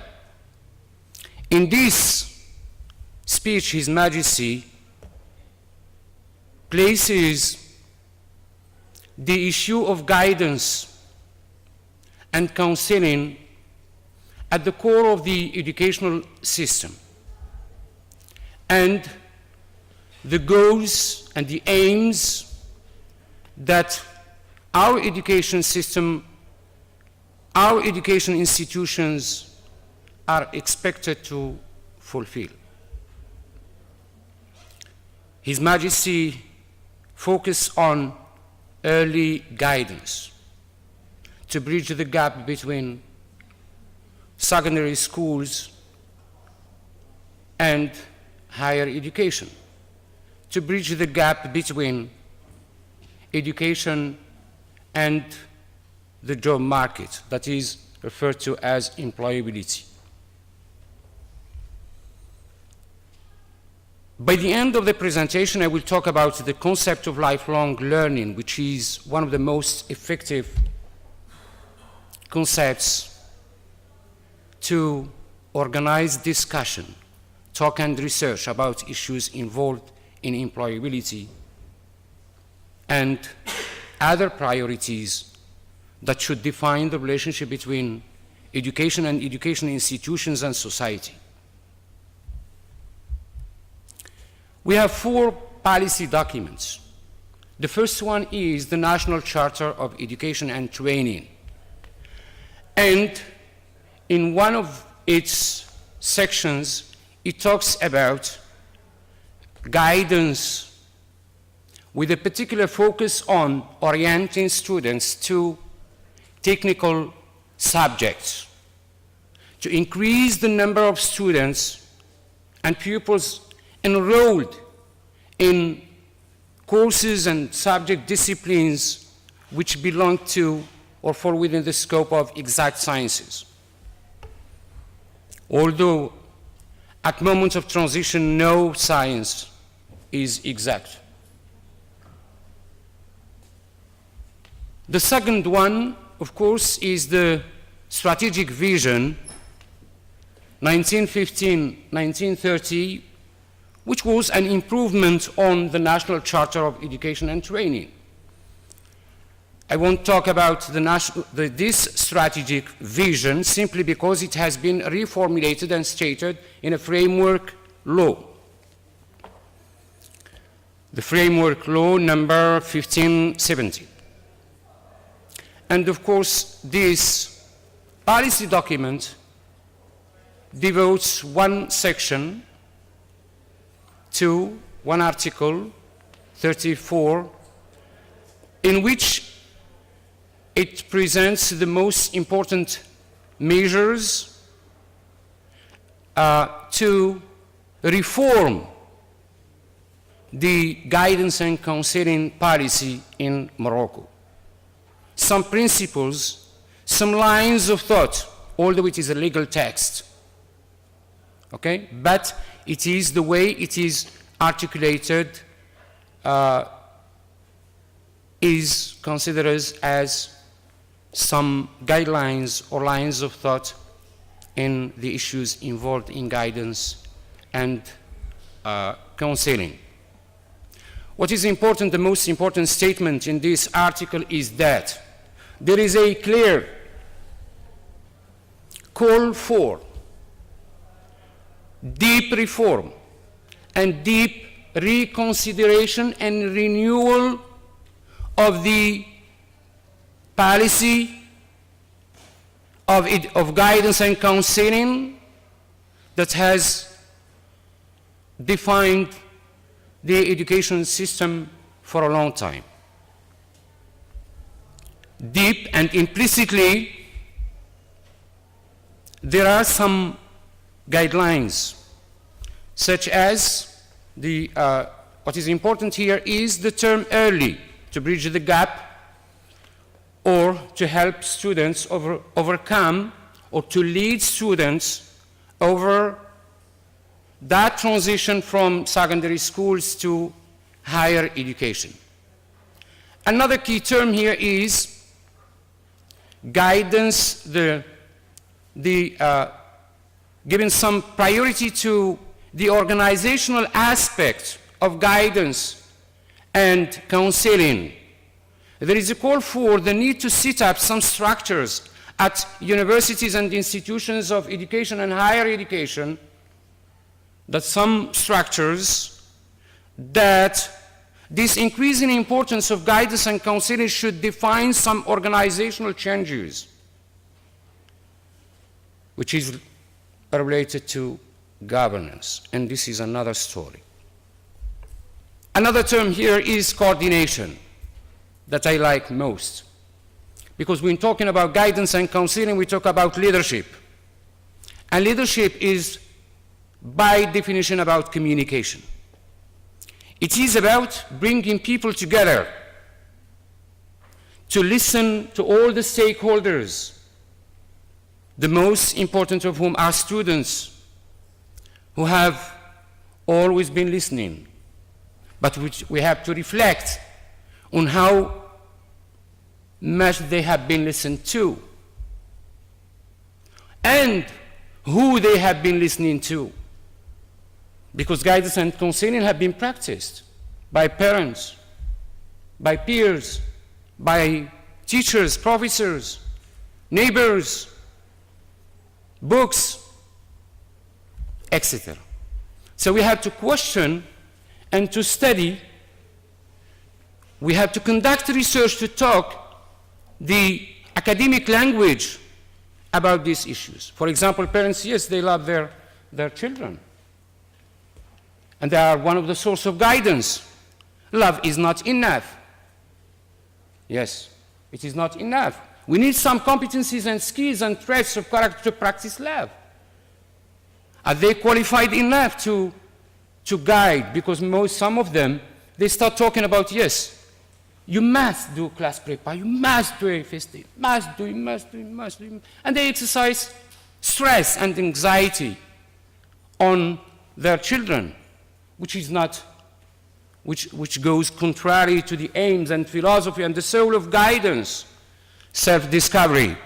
In this speech, His Majesty places the issue of guidance and counseling at the core of the educational system, and the goals and the aims that our education system, our education institutions are expected to fulfill. His Majesty focused on early guidance to bridge the gap between secondary schools and higher education, to bridge the gap between education and the job market, that is referred to as employability. By the end of the presentation, I will talk about the concept of lifelong learning, which is one of the most effective concepts to organize discussion, talk and research about issues involved in employability and other priorities that should define the relationship between education and educational institutions and society. We have 4 policy documents. The first one is the National Charter of Education and Training. And in one of its sections, it talks about guidance with a particular focus on orienting students to technical subjects, to increase the number of students and pupils enrolled in courses and subject disciplines which belong to or fall within the scope of exact sciences. Although at moments of transition, no science is exact. The second one, of course, is the strategic vision 1915-1930, which was an improvement on the National Charter of Education and Training. I won't talk about this strategic vision simply because it has been reformulated and stated in a framework law. The framework law number 1570. And of course, this policy document devotes one section to one article, 34, in which it presents the most important measures to reform the guidance and counseling policy in Morocco. Some principles, some lines of thought, although it is a legal text, okay? But it is the way it is articulated is considered as some guidelines or lines of thought in the issues involved in guidance and counseling. What is important, the most important statement in this article is that there is a clear call for deep reform and deep reconsideration and renewal of the policy of guidance and counseling that has defined the education system for a long time. Deep and implicitly, there are some guidelines, such as what is important here is the term early, to bridge the gap or to help students overcome or to lead students over that transition from secondary schools to higher education. Another key term here is guidance, giving some priority to the organizational aspect of guidance and counseling. There is a call for the need to set up some structures at universities and institutions of education and higher education, that some structures that this increasing importance of guidance and counseling should define some organizational changes, which is related to governance, and this is another story. Another term here is coordination, that I like most, because when talking about guidance and counseling, we talk about leadership, and leadership is by definition about communication. It is about bringing people together to listen to all the stakeholders, the most important of whom are students who have always been listening, but which we have to reflect on how much they have been listened to and who they have been listening to. Because guidance and counseling have been practiced by parents, by peers, by teachers, professors, neighbors, books, etc. So we have to question and to study. We have to conduct research to talk the academic language about these issues. For example, parents, yes, they love their children. And they are one of the sources of guidance. Love is not enough. Yes, it is not enough. We need some competencies and skills and traits of character to practice love. Are they qualified enough to guide? Because some of them, they start talking about, yes, you must do class prepare, you must do a fest, you must do. And they exercise stress and anxiety on their children, which is not, which goes contrary to the aims and philosophy and the soul of guidance, self-discovery.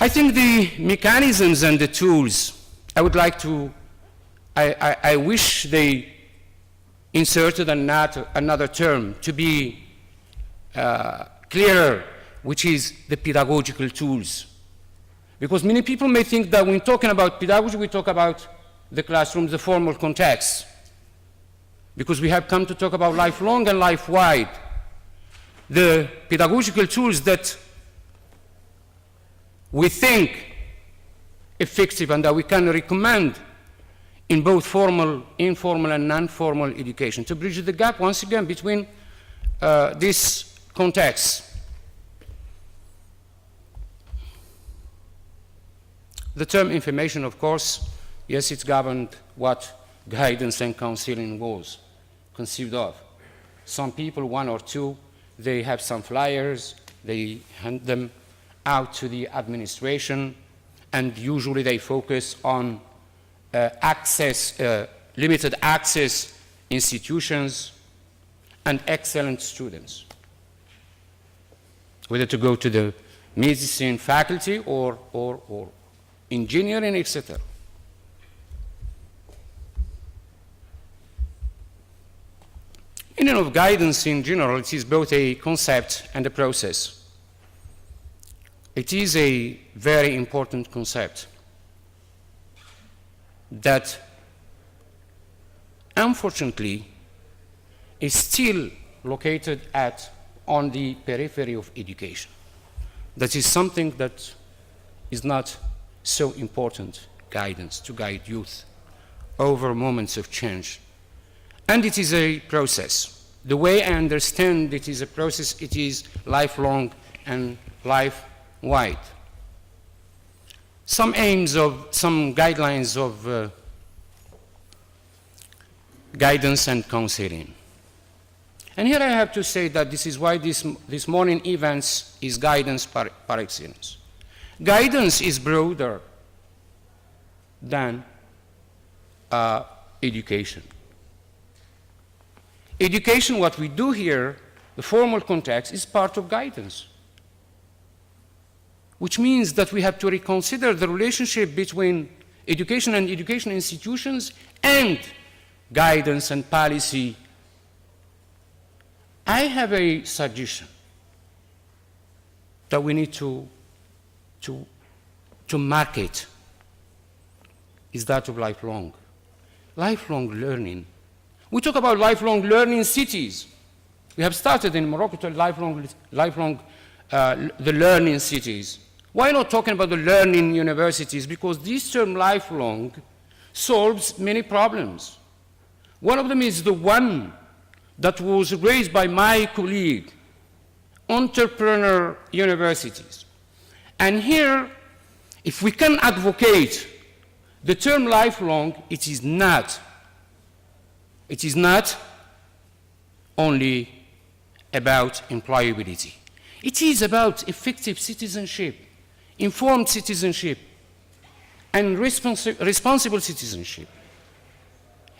I think the mechanisms and the tools, I would like to, I wish they inserted another term to be clearer, which is the pedagogical tools. Because many people may think that when talking about pedagogy, we talk about the classroom, the formal context. Because we have come to talk about lifelong and life-wide. The pedagogical tools that we think effective and that we can recommend in both formal, informal, and non-formal education to bridge the gap, once again, between these contexts. The term information, of course, yes, it's governed what guidance and counseling was conceived of. Some people, one or two, they have some flyers, they hand them out to the administration, and usually they focus on limited access institutions and excellent students, whether to go to the medicine faculty or engineering, etc. Meaning of guidance in general, it is both a concept and a process. It is a very important concept that, unfortunately, is still located on the periphery of education. That is something that is not so important, guidance, to guide youth over moments of change. And it is a process. The way I understand it is a process, it is lifelong and life-wide. Some guidelines of guidance and counseling. And here I have to say that this is why this morning events is guidance par excellence. Guidance is broader than education. Education, what we do here, the formal context, is part of guidance, which means that we have to reconsider the relationship between education and education institutions and guidance and policy. I have a suggestion that we need to market, is that of lifelong learning. We talk about lifelong learning cities. We have started in Morocco to the learning cities. Why not talking about the learning universities? Because this term lifelong solves many problems. One of them is the one that was raised by my colleague, entrepreneur universities. And here, if we can advocate the term lifelong, it is not only about employability. It is about effective citizenship, informed citizenship, and responsible citizenship.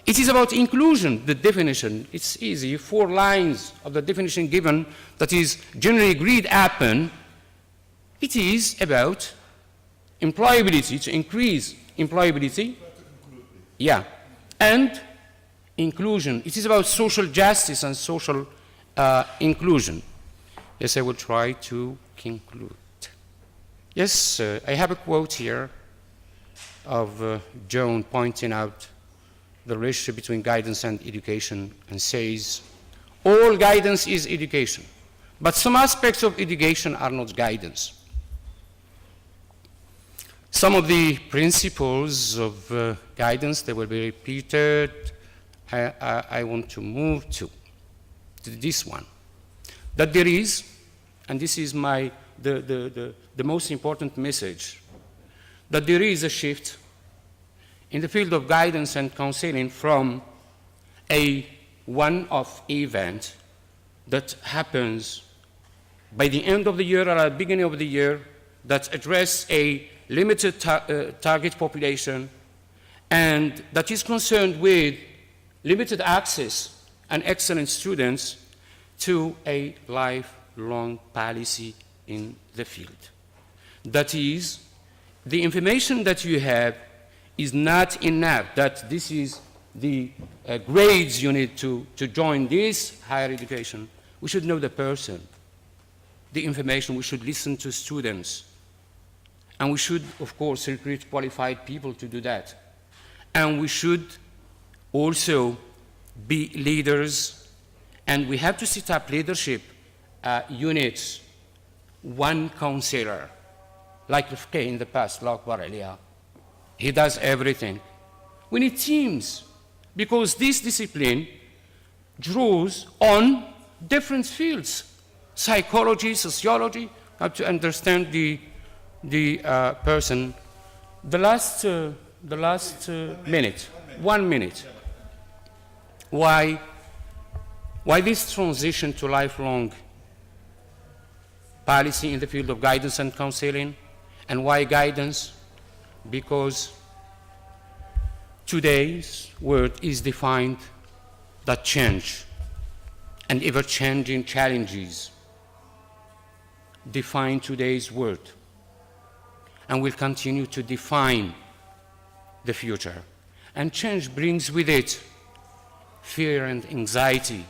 It is about inclusion, the definition. It's easy, 4 lines of the definition given that is generally agreed upon. It is about employability, to increase employability. Yeah, and inclusion. It is about social justice and social inclusion. Yes, I will try to conclude. Yes, I have a quote here of Joan pointing out the relationship between guidance and education, and says, all guidance is education, but some aspects of education are not guidance. Some of the principles of guidance, they will be repeated. I want to move to this one. That there is, and this is the most important message, that there is a shift in the field of guidance and counseling from a one-off event that happens by the end of the year or at the beginning of the year that address a limited target population and that is concerned with limited access and excellent students to a lifelong policy in the field. That is, the information that you have is not enough, that this is the grades you need to join this higher education. We should know the person, the information. We should listen to students. And we should, of course, recruit qualified people to do that. And we should also be leaders, and we have to set up leadership units, one counselor, like Rifqi in the past, Allah Akbar Aliyah. He does everything. We need teams, because this discipline draws on different fields. Psychology, sociology, have to understand the person. The last minute, 1 minute. Why this transition to lifelong policy in the field of guidance and counseling? And why guidance? Because today's world is defined that change and ever-changing challenges define today's world and will continue to define the future. And change brings with it fear and anxiety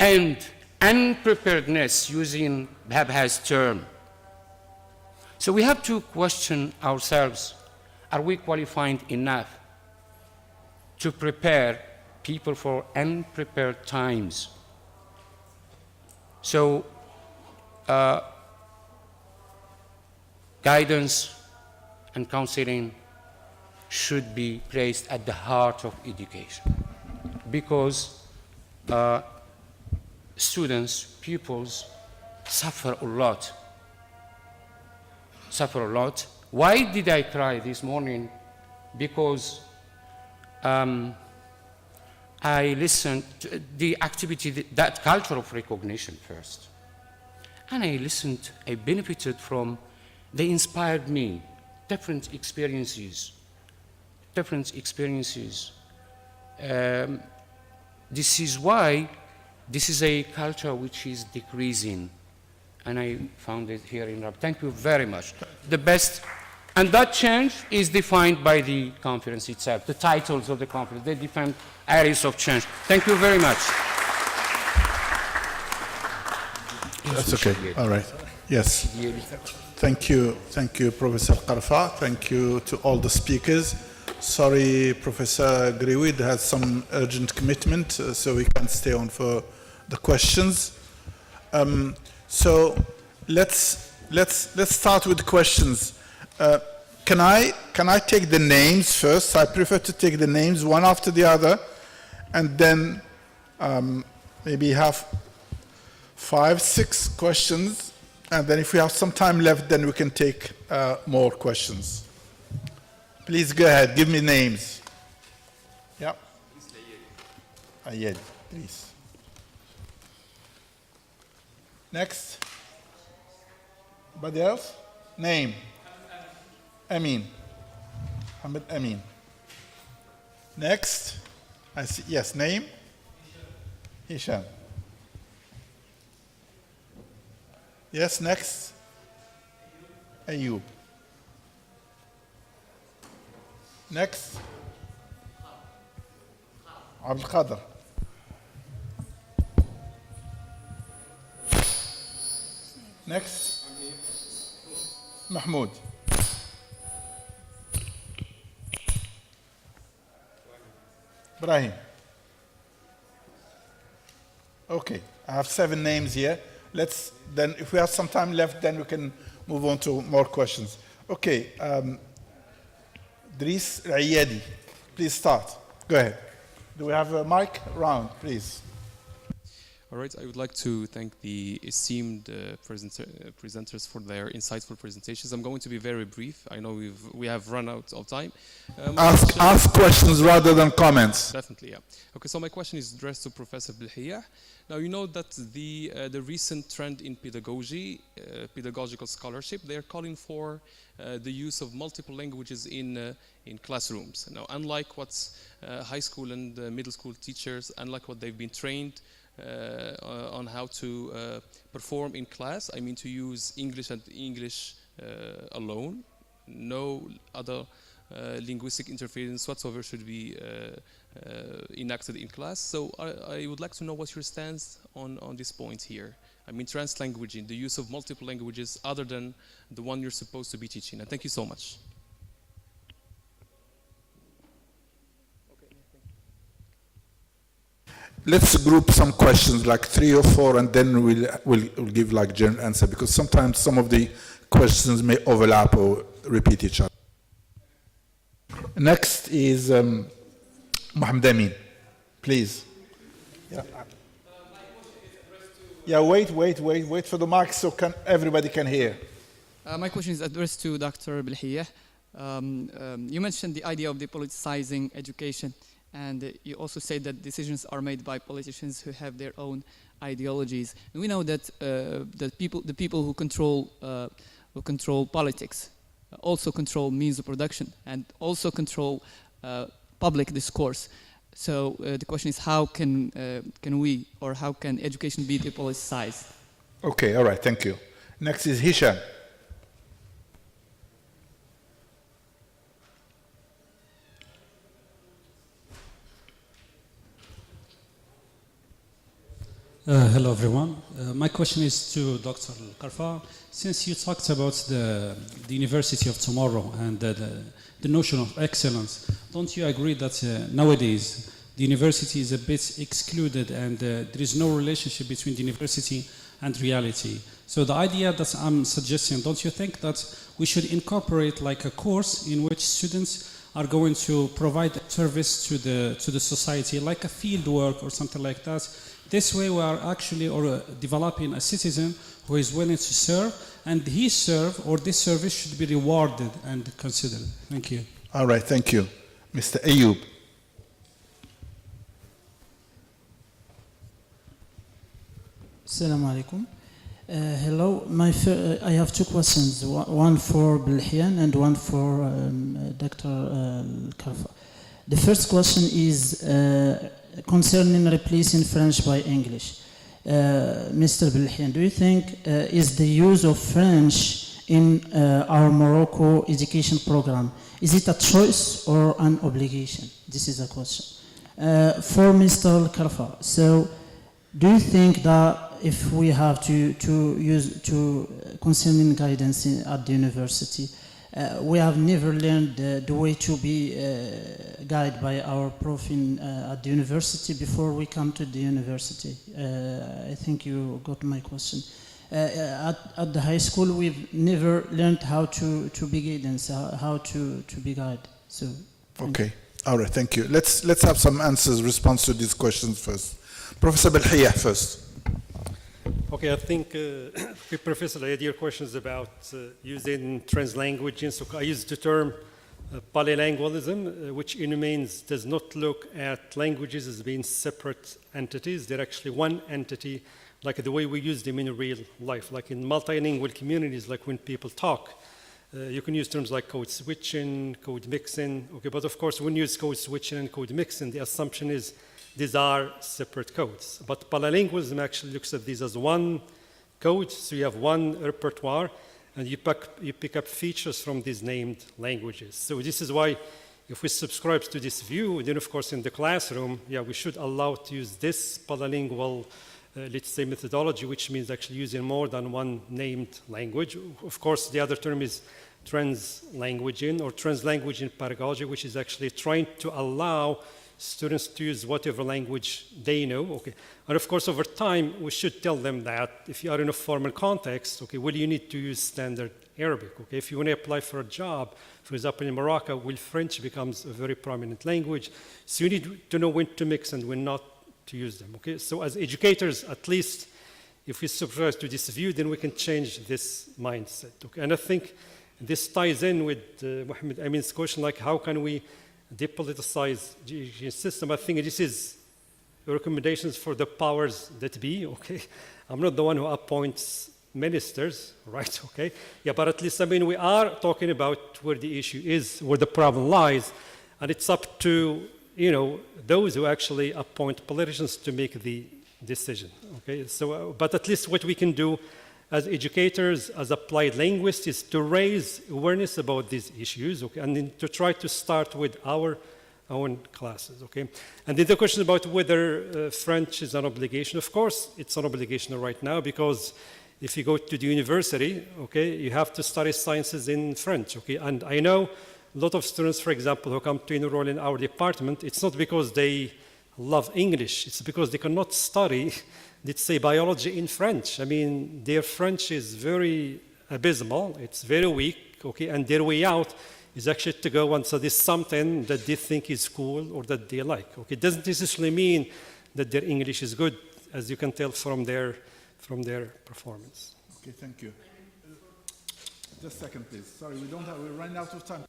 and unpreparedness, using Bhabha's term. So we have to question ourselves, are we qualified enough to prepare people for unprepared times? So guidance and counseling should be placed at the heart of education, because students, pupils suffer a lot. Why did I cry this morning? Because I listened to the activity, that culture of recognition first. And I listened, I benefited from, they inspired me, different experiences. This is why this is a culture which is decreasing. And I found it here in Europe. Thank you very much. The best, and that change is defined by the conference itself. The titles of the conference, they define areas of change. Thank you very much. That's okay. All right. Yes. Thank you, Professor Qarfa. Thank you to all the speakers. Sorry, Professor Griwid has some urgent commitment, so we can't stay on for the questions. So let's start with questions. Can I take the names first? I prefer to take the names one after the other, and then maybe have 5, 6 questions, and then if we have some time left, then we can take more questions. Please go ahead. Give me names. Yeah. Ayed, please. Next. Anybody else? Name. Amin. Mohammed Amin. Next. I see. Yes, name. Hisham. Yes, next. Ayub. Next. Abdul Qadir. Next. Mahmoud. Ibrahim. Okay, I have 7 names here. Let's then, if we have some time left, then we can move on to more questions. Okay, Dries Ayedi, please start. Go ahead. Do we have a mic round, please? All right, I would like to thank the esteemed presenters for their insightful presentations. I'm going to be very brief. I know we have run out of time. Ask questions rather than comments. Definitely, yeah. Okay, so my question is addressed to Professor Bilhiyah. Now, you know that the recent trend in pedagogy, pedagogical scholarship, they're calling for the use of multiple languages in classrooms. Now, unlike what high school and middle school teachers, unlike what they've been trained on how to perform in class, I mean to use English and English alone. No other linguistic interference whatsoever should be enacted in class. So I would like to know what's your stance on this point here. I mean translanguaging, the use of multiple languages other than the one you're supposed to be teaching. And thank you so much. Let's group some questions, like 3 or 4, and then we'll give like general answer, because sometimes some of the questions may overlap or repeat each other. Next is Mohammed Amin, please. Yeah, wait for the mic so everybody can hear. My question is addressed to Dr. Bilhiyah. You mentioned the idea of depoliticizing education, and you also said that decisions are made by politicians who have their own ideologies. And we know that the people who control politics also control means of production and also control public discourse. So the question is, how can we, or how can education be depoliticized? Okay, all right, thank you. Next is Hisham. Hello, everyone. My question is to Dr. Karfa. Since you talked about the university of tomorrow and the notion of excellence, don't you agree that nowadays the university is a bit excluded and there is no relationship between the university and reality? So the idea that I'm suggesting, don't you think that we should incorporate like a course in which students are going to provide a service to the society, like a field work or something like that? This way we are actually developing a citizen who is willing to serve, and his serve or this service should be rewarded and considered. Thank you. All right, thank you. Mr. Ayub. Assalamu alaikum. Hello, I have 2 questions, one for Bilhiyah and one for Dr. Karfa. The first question is concerning replacing French by English. Mr. Bilhiyah, do you think is the use of French in our Morocco education program, is it a choice or an obligation? This is a question. For Mr. Karfa, so do you think that if we have to concerning guidance at the university, we have never learned the way to be guided by our prof at the university before we come to the university? I think you got my question. At the high school, we've never learned how to be guidance, how to be guided. So. Okay. All right. Thank you. Let's have some answers, response to these questions first. Professor Bilhiyah first. Okay, I think, Professor, I had your questions about using translanguaging. So I used the term polylingualism, which in means does not look at languages as being separate entities. They're actually one entity like the way we use them in real life, like in multilingual communities, like when people talk. You can use terms like code switching, code mixing, okay, but of course when you use code switching and code mixing, the assumption is these are separate codes. But polylingualism actually looks at these as one code, so you have one repertoire, and you pick up features from these named languages. So this is why if we subscribe to this view, then of course in the classroom, yeah, we should allow to use this polylingual let's say methodology, which means actually using more than one named language. Of course, the other term is translanguaging or translanguaging pedagogy, which is actually trying to allow students to use whatever language they know. Okay, and of course, over time, we should tell them that if you are in a formal context, okay, well, you need to use standard Arabic. Okay, if you want to apply for a job, for example, in Morocco, well, French becomes a very prominent language, so you need to know when to mix and when not to use them, okay? So as educators, at least if we subscribe to this view, then we can change this mindset, okay? And I think this ties in with Mohammed Amin's question, like how can we depoliticize the education system? I think this is recommendations for the powers that be, okay? I'm not the one who appoints ministers, right, okay? Yeah, but at least, I mean, we are talking about where the issue is, where the problem lies, and it's up to those who actually appoint politicians to make the decision, okay? So, but at least what we can do as educators, as applied linguists, is to raise awareness about these issues, okay? And then to try to start with our own classes, okay? And then the question about whether French is an obligation, of course, it's an obligation right now, because if you go to the university, okay, you have to study sciences in French, okay? And I know a lot of students, for example, who come to enroll in our department, it's not because they love English, it's because they cannot study, let's say, biology in French. I mean, their French is very abysmal, it's very weak, okay, and their way out is actually to go and study something that they think is cool or that they like, okay? It doesn't necessarily mean that their English is good, as you can tell from their performance. Okay, thank you. Just a second, please. Sorry, we're running out of time.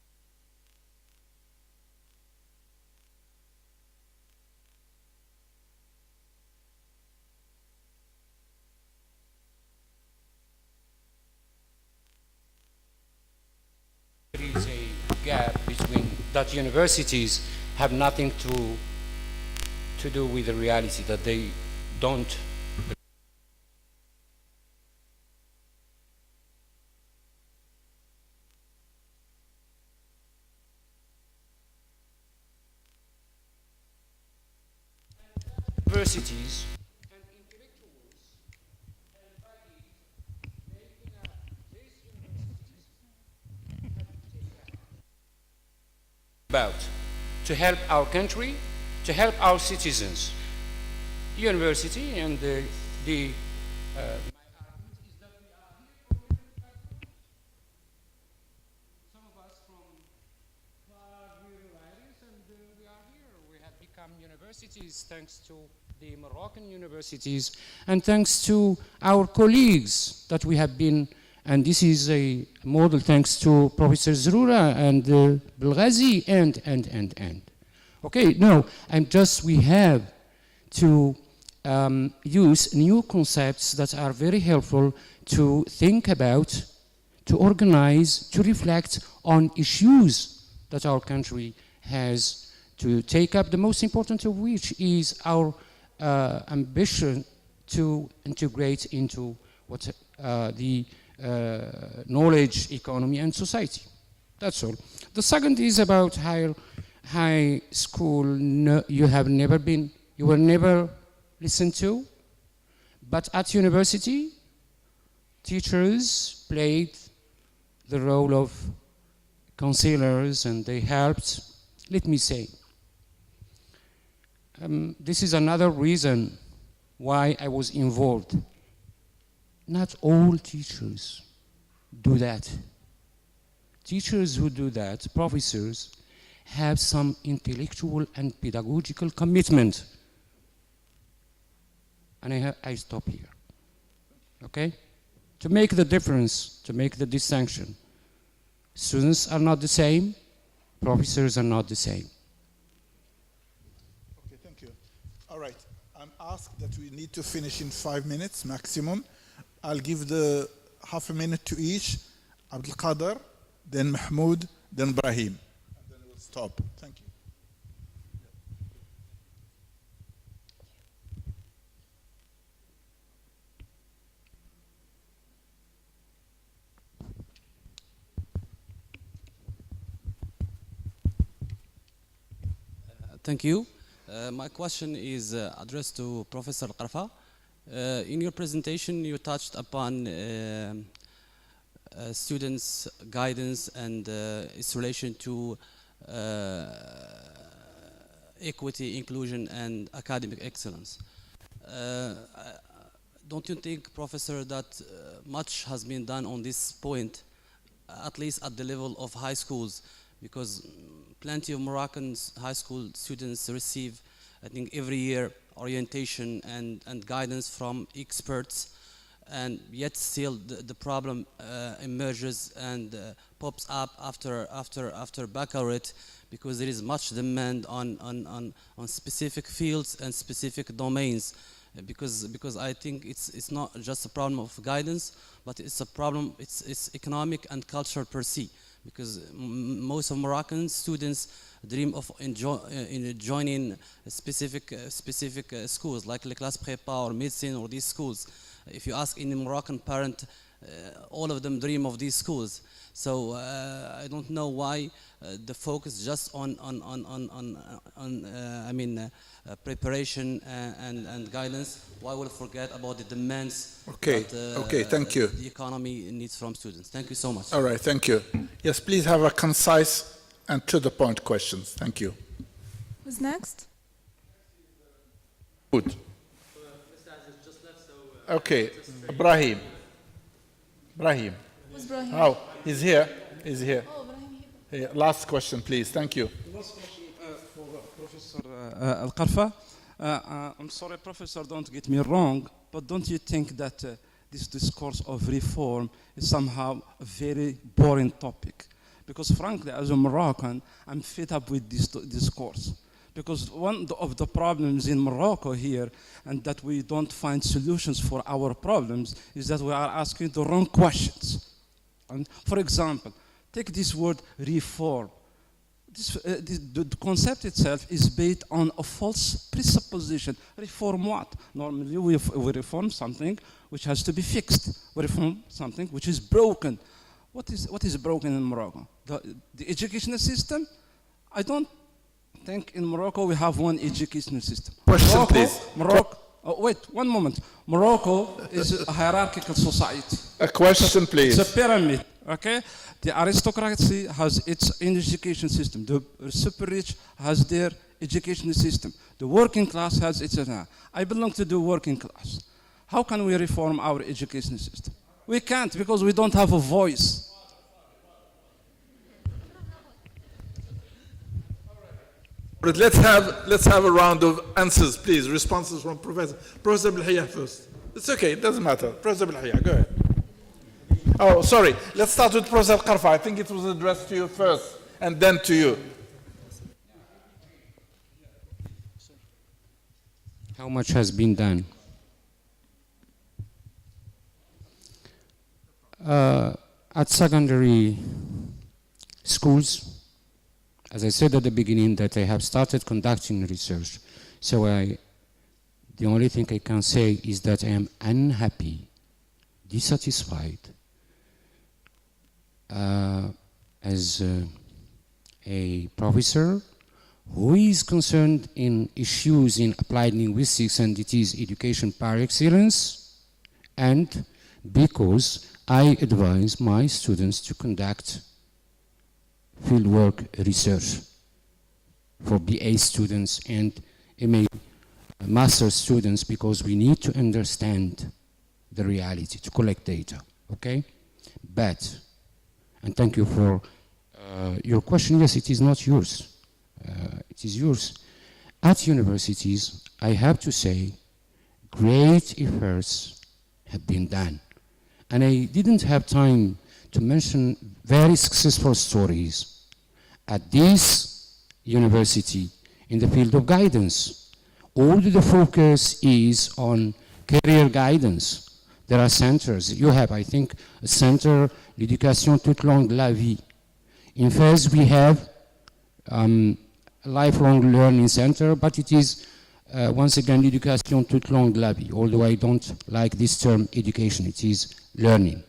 There is a gap between that universities have nothing to do with the reality, that they don't. Universities and intellectuals and bodies making up these universities have to take about to help our country, to help our citizens. University and my argument is that we are here for different backgrounds. Some of us from far rural areas, and we are here. We have become universities thanks to the Moroccan universities and thanks to our colleagues that we have been, and this is a model thanks to Professor Zroura and Belghazi and. Okay, no, we have to use new concepts that are very helpful to think about, to organize, to reflect on issues that our country has to take up, the most important of which is our ambition to integrate into what the knowledge economy and society. That's all. The second is about high school. No, you were never listened to, but at university, teachers played the role of counselors and they helped. Let me say, this is another reason why I was involved. Not all teachers do that. Teachers who do that, professors, have some intellectual and pedagogical commitment. And I stop here, okay? To make the difference, to make the distinction. Students are not the same, professors are not the same. Okay, thank you. All right, I'm asked that we need to finish in 5 minutes maximum. I'll give the half a minute to each. Abdul Qadir, then Mahmoud, then Brahim. And then we'll stop. Thank you. Thank you. My question is addressed to Professor Qarfa. In your presentation, you touched upon students' guidance and its relation to equity, inclusion, and academic excellence. Don't you think, Professor, that much has been done on this point, at least at the level of high schools? Because plenty of Moroccan high school students receive, I think, every year orientation and guidance from experts, and yet still the problem emerges and pops up after baccalaureate, because there is much demand on specific fields and specific domains. Because I think it's not just a problem of guidance, but it's a problem, it's economic and cultural per se. Because most of Moroccan students dream of joining specific schools like Les Classes Prépa or medicine or these schools. If you ask any Moroccan parent, all of them dream of these schools. So I don't know why the focus just on preparation and guidance. Why will forget about the demands that thank you. The economy needs from students? Thank you so much. All right, thank you. Yes, please have a concise and to the point questions. Thank you. Who's next? Good. Okay, Brahim. Who's Brahim? Oh, he's here. He's here. Oh, Brahim. Here. Last question, please. Thank you. Last question for Professor Al-Qarfa. I'm sorry, Professor, don't get me wrong, but don't you think that this discourse of reform is somehow a very boring topic? Because frankly, as a Moroccan, I'm fed up with this discourse. Because one of the problems in Morocco here, and that we don't find solutions for our problems, is that we are asking the wrong questions. And for example, take this word reform. The concept itself is based on a false presupposition. Reform what? Normally we reform something which has to be fixed. We reform something which is broken. What is broken in Morocco? The educational system? I don't think in Morocco we have one educational system. Question, please. Wait, one moment. Morocco is a hierarchical society. A question, please. It's a pyramid, okay? The aristocracy has its own education system. The super rich has their education system. The working class has its own. I belong to the working class. How can we reform our education system? We can't, because we don't have a voice. But let's have a round of answers, please. Responses from Professor Belhia first. It's okay, it doesn't matter. Professor Belhia, go ahead. Oh, sorry. Let's start with Professor Qarfa. I think it was addressed to you first, and then to you. How much has been done? At secondary schools, as I said at the beginning, that I have started conducting research. So the only thing I can say is that I am unhappy, dissatisfied, as a professor who is concerned in issues in applied linguistics, and it is education par excellence, and because I advise my students to conduct fieldwork research for BA students and MA master students, because we need to understand the reality, to collect data, okay? But, and thank you for your question. Yes, it is not yours. It is yours. At universities, I have to say, great efforts have been done. And I didn't have time to mention very successful stories at this university in the field of guidance. all the focus is on career guidance. There are centers. You have, I think, a center, l'éducation toute longue la vie. In Fez, we have a lifelong learning center, but it is, once again, l'éducation toute longue la vie, although I don't like this term education, it is learning.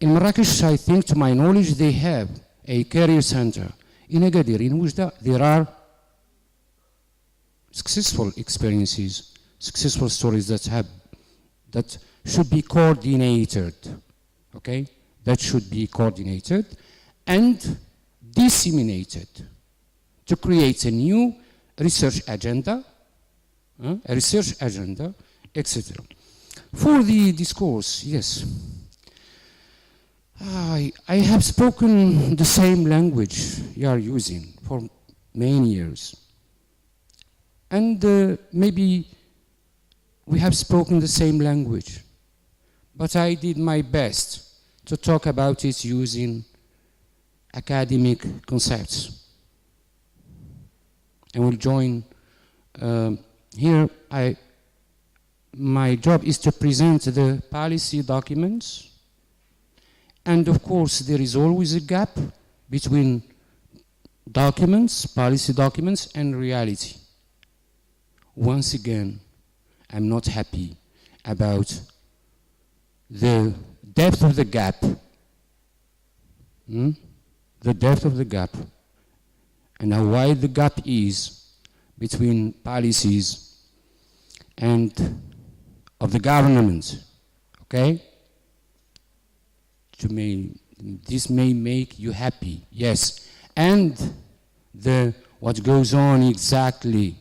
In Marrakesh, I think, to my knowledge, they have a career center. In Agadir, in Oujda, there are successful experiences, successful stories that should be coordinated, okay? That should be coordinated and disseminated to create a new research agenda, etc. For the discourse, yes. I have spoken the same language you are using for many years. And maybe we have spoken the same language, but I did my best to talk about it using academic concepts. I will join here. My job is to present the policy documents, and of course there is always a gap between documents, policy documents, and reality. Once again, I'm not happy about the depth of the gap. The depth of the gap, and how wide the gap is between policies and of the government, okay? This may make you happy, yes. And what goes on exactly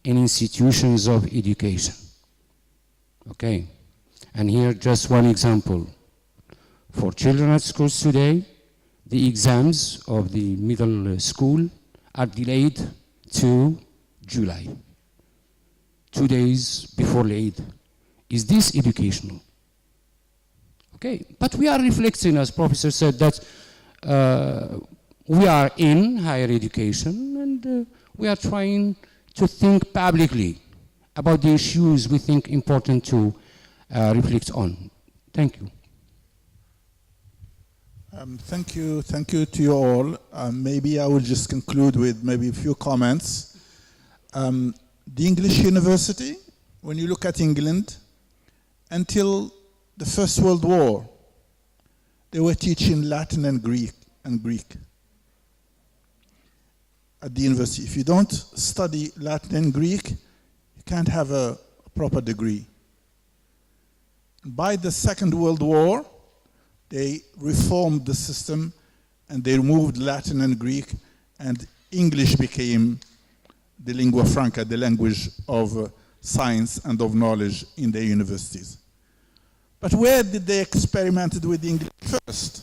in institutions of education, okay? And here just one example. For children at schools today, the exams of the middle school are delayed to July, 2 days before late. Is this educational? Okay, but we are reflecting, as Professor said, that we are in higher education and we are trying to think publicly about the issues we think important to reflect on. Thank you. Thank you to you all. Maybe I will just conclude with maybe a few comments. The English university, when you look at England, until the First World War, they were teaching Latin and Greek at the university. If you don't study Latin and Greek, you can't have a proper degree. By the Second World War, they reformed the system and they removed Latin and Greek, and English became the lingua franca, the language of science and of knowledge in their universities. But where did they experiment with English first?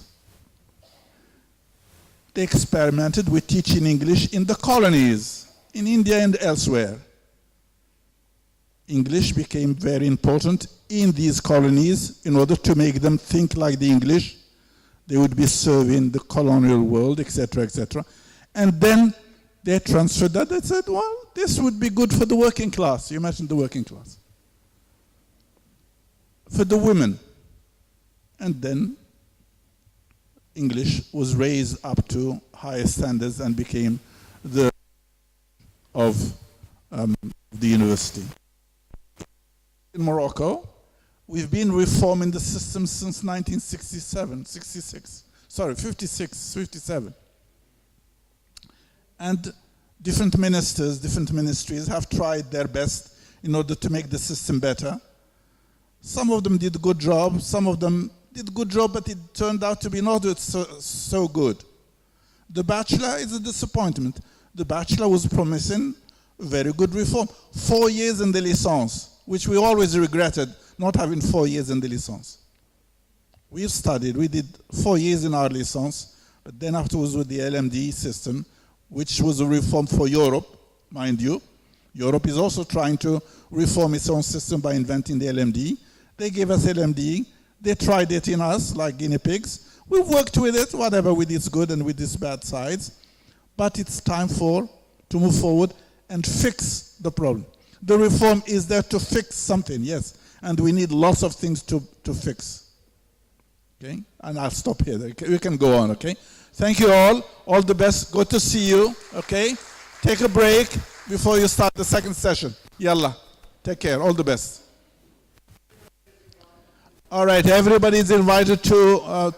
They experimented with teaching English in the colonies, in India and elsewhere. English became very important in these colonies in order to make them think like the English. They would be serving the colonial world, etc., etc. And then they transferred that. They said, well, this would be good for the working class. You imagine the working class. For the women. And then English was raised up to higher standards and became the of the university. In Morocco, we've been reforming the system since 57. And different ministers, different ministries have tried their best in order to make the system better. Some of them did a good job, some of them did a good job, but it turned out to be not so good. The bachelor is a disappointment. The bachelor was promising very good reform. 4 years in the licence, which we always regretted, not having 4 years in the licence. We've studied, we did 4 years in our licence, but then afterwards with the LMD system, which was a reform for Europe, mind you. Europe is also trying to reform its own system by inventing the LMD. They gave us LMD, they tried it in us like guinea pigs. We've worked with it, whatever with its good and with its bad sides, but it's time to move forward and fix the problem. The reform is there to fix something, yes. And we need lots of things to fix. Okay? And I'll stop here. We can go on, okay? Thank you all. All the best. Good to see you, okay? Take a break before you start the second session. Yalla. Take care. All the best. All right. Everybody is invited to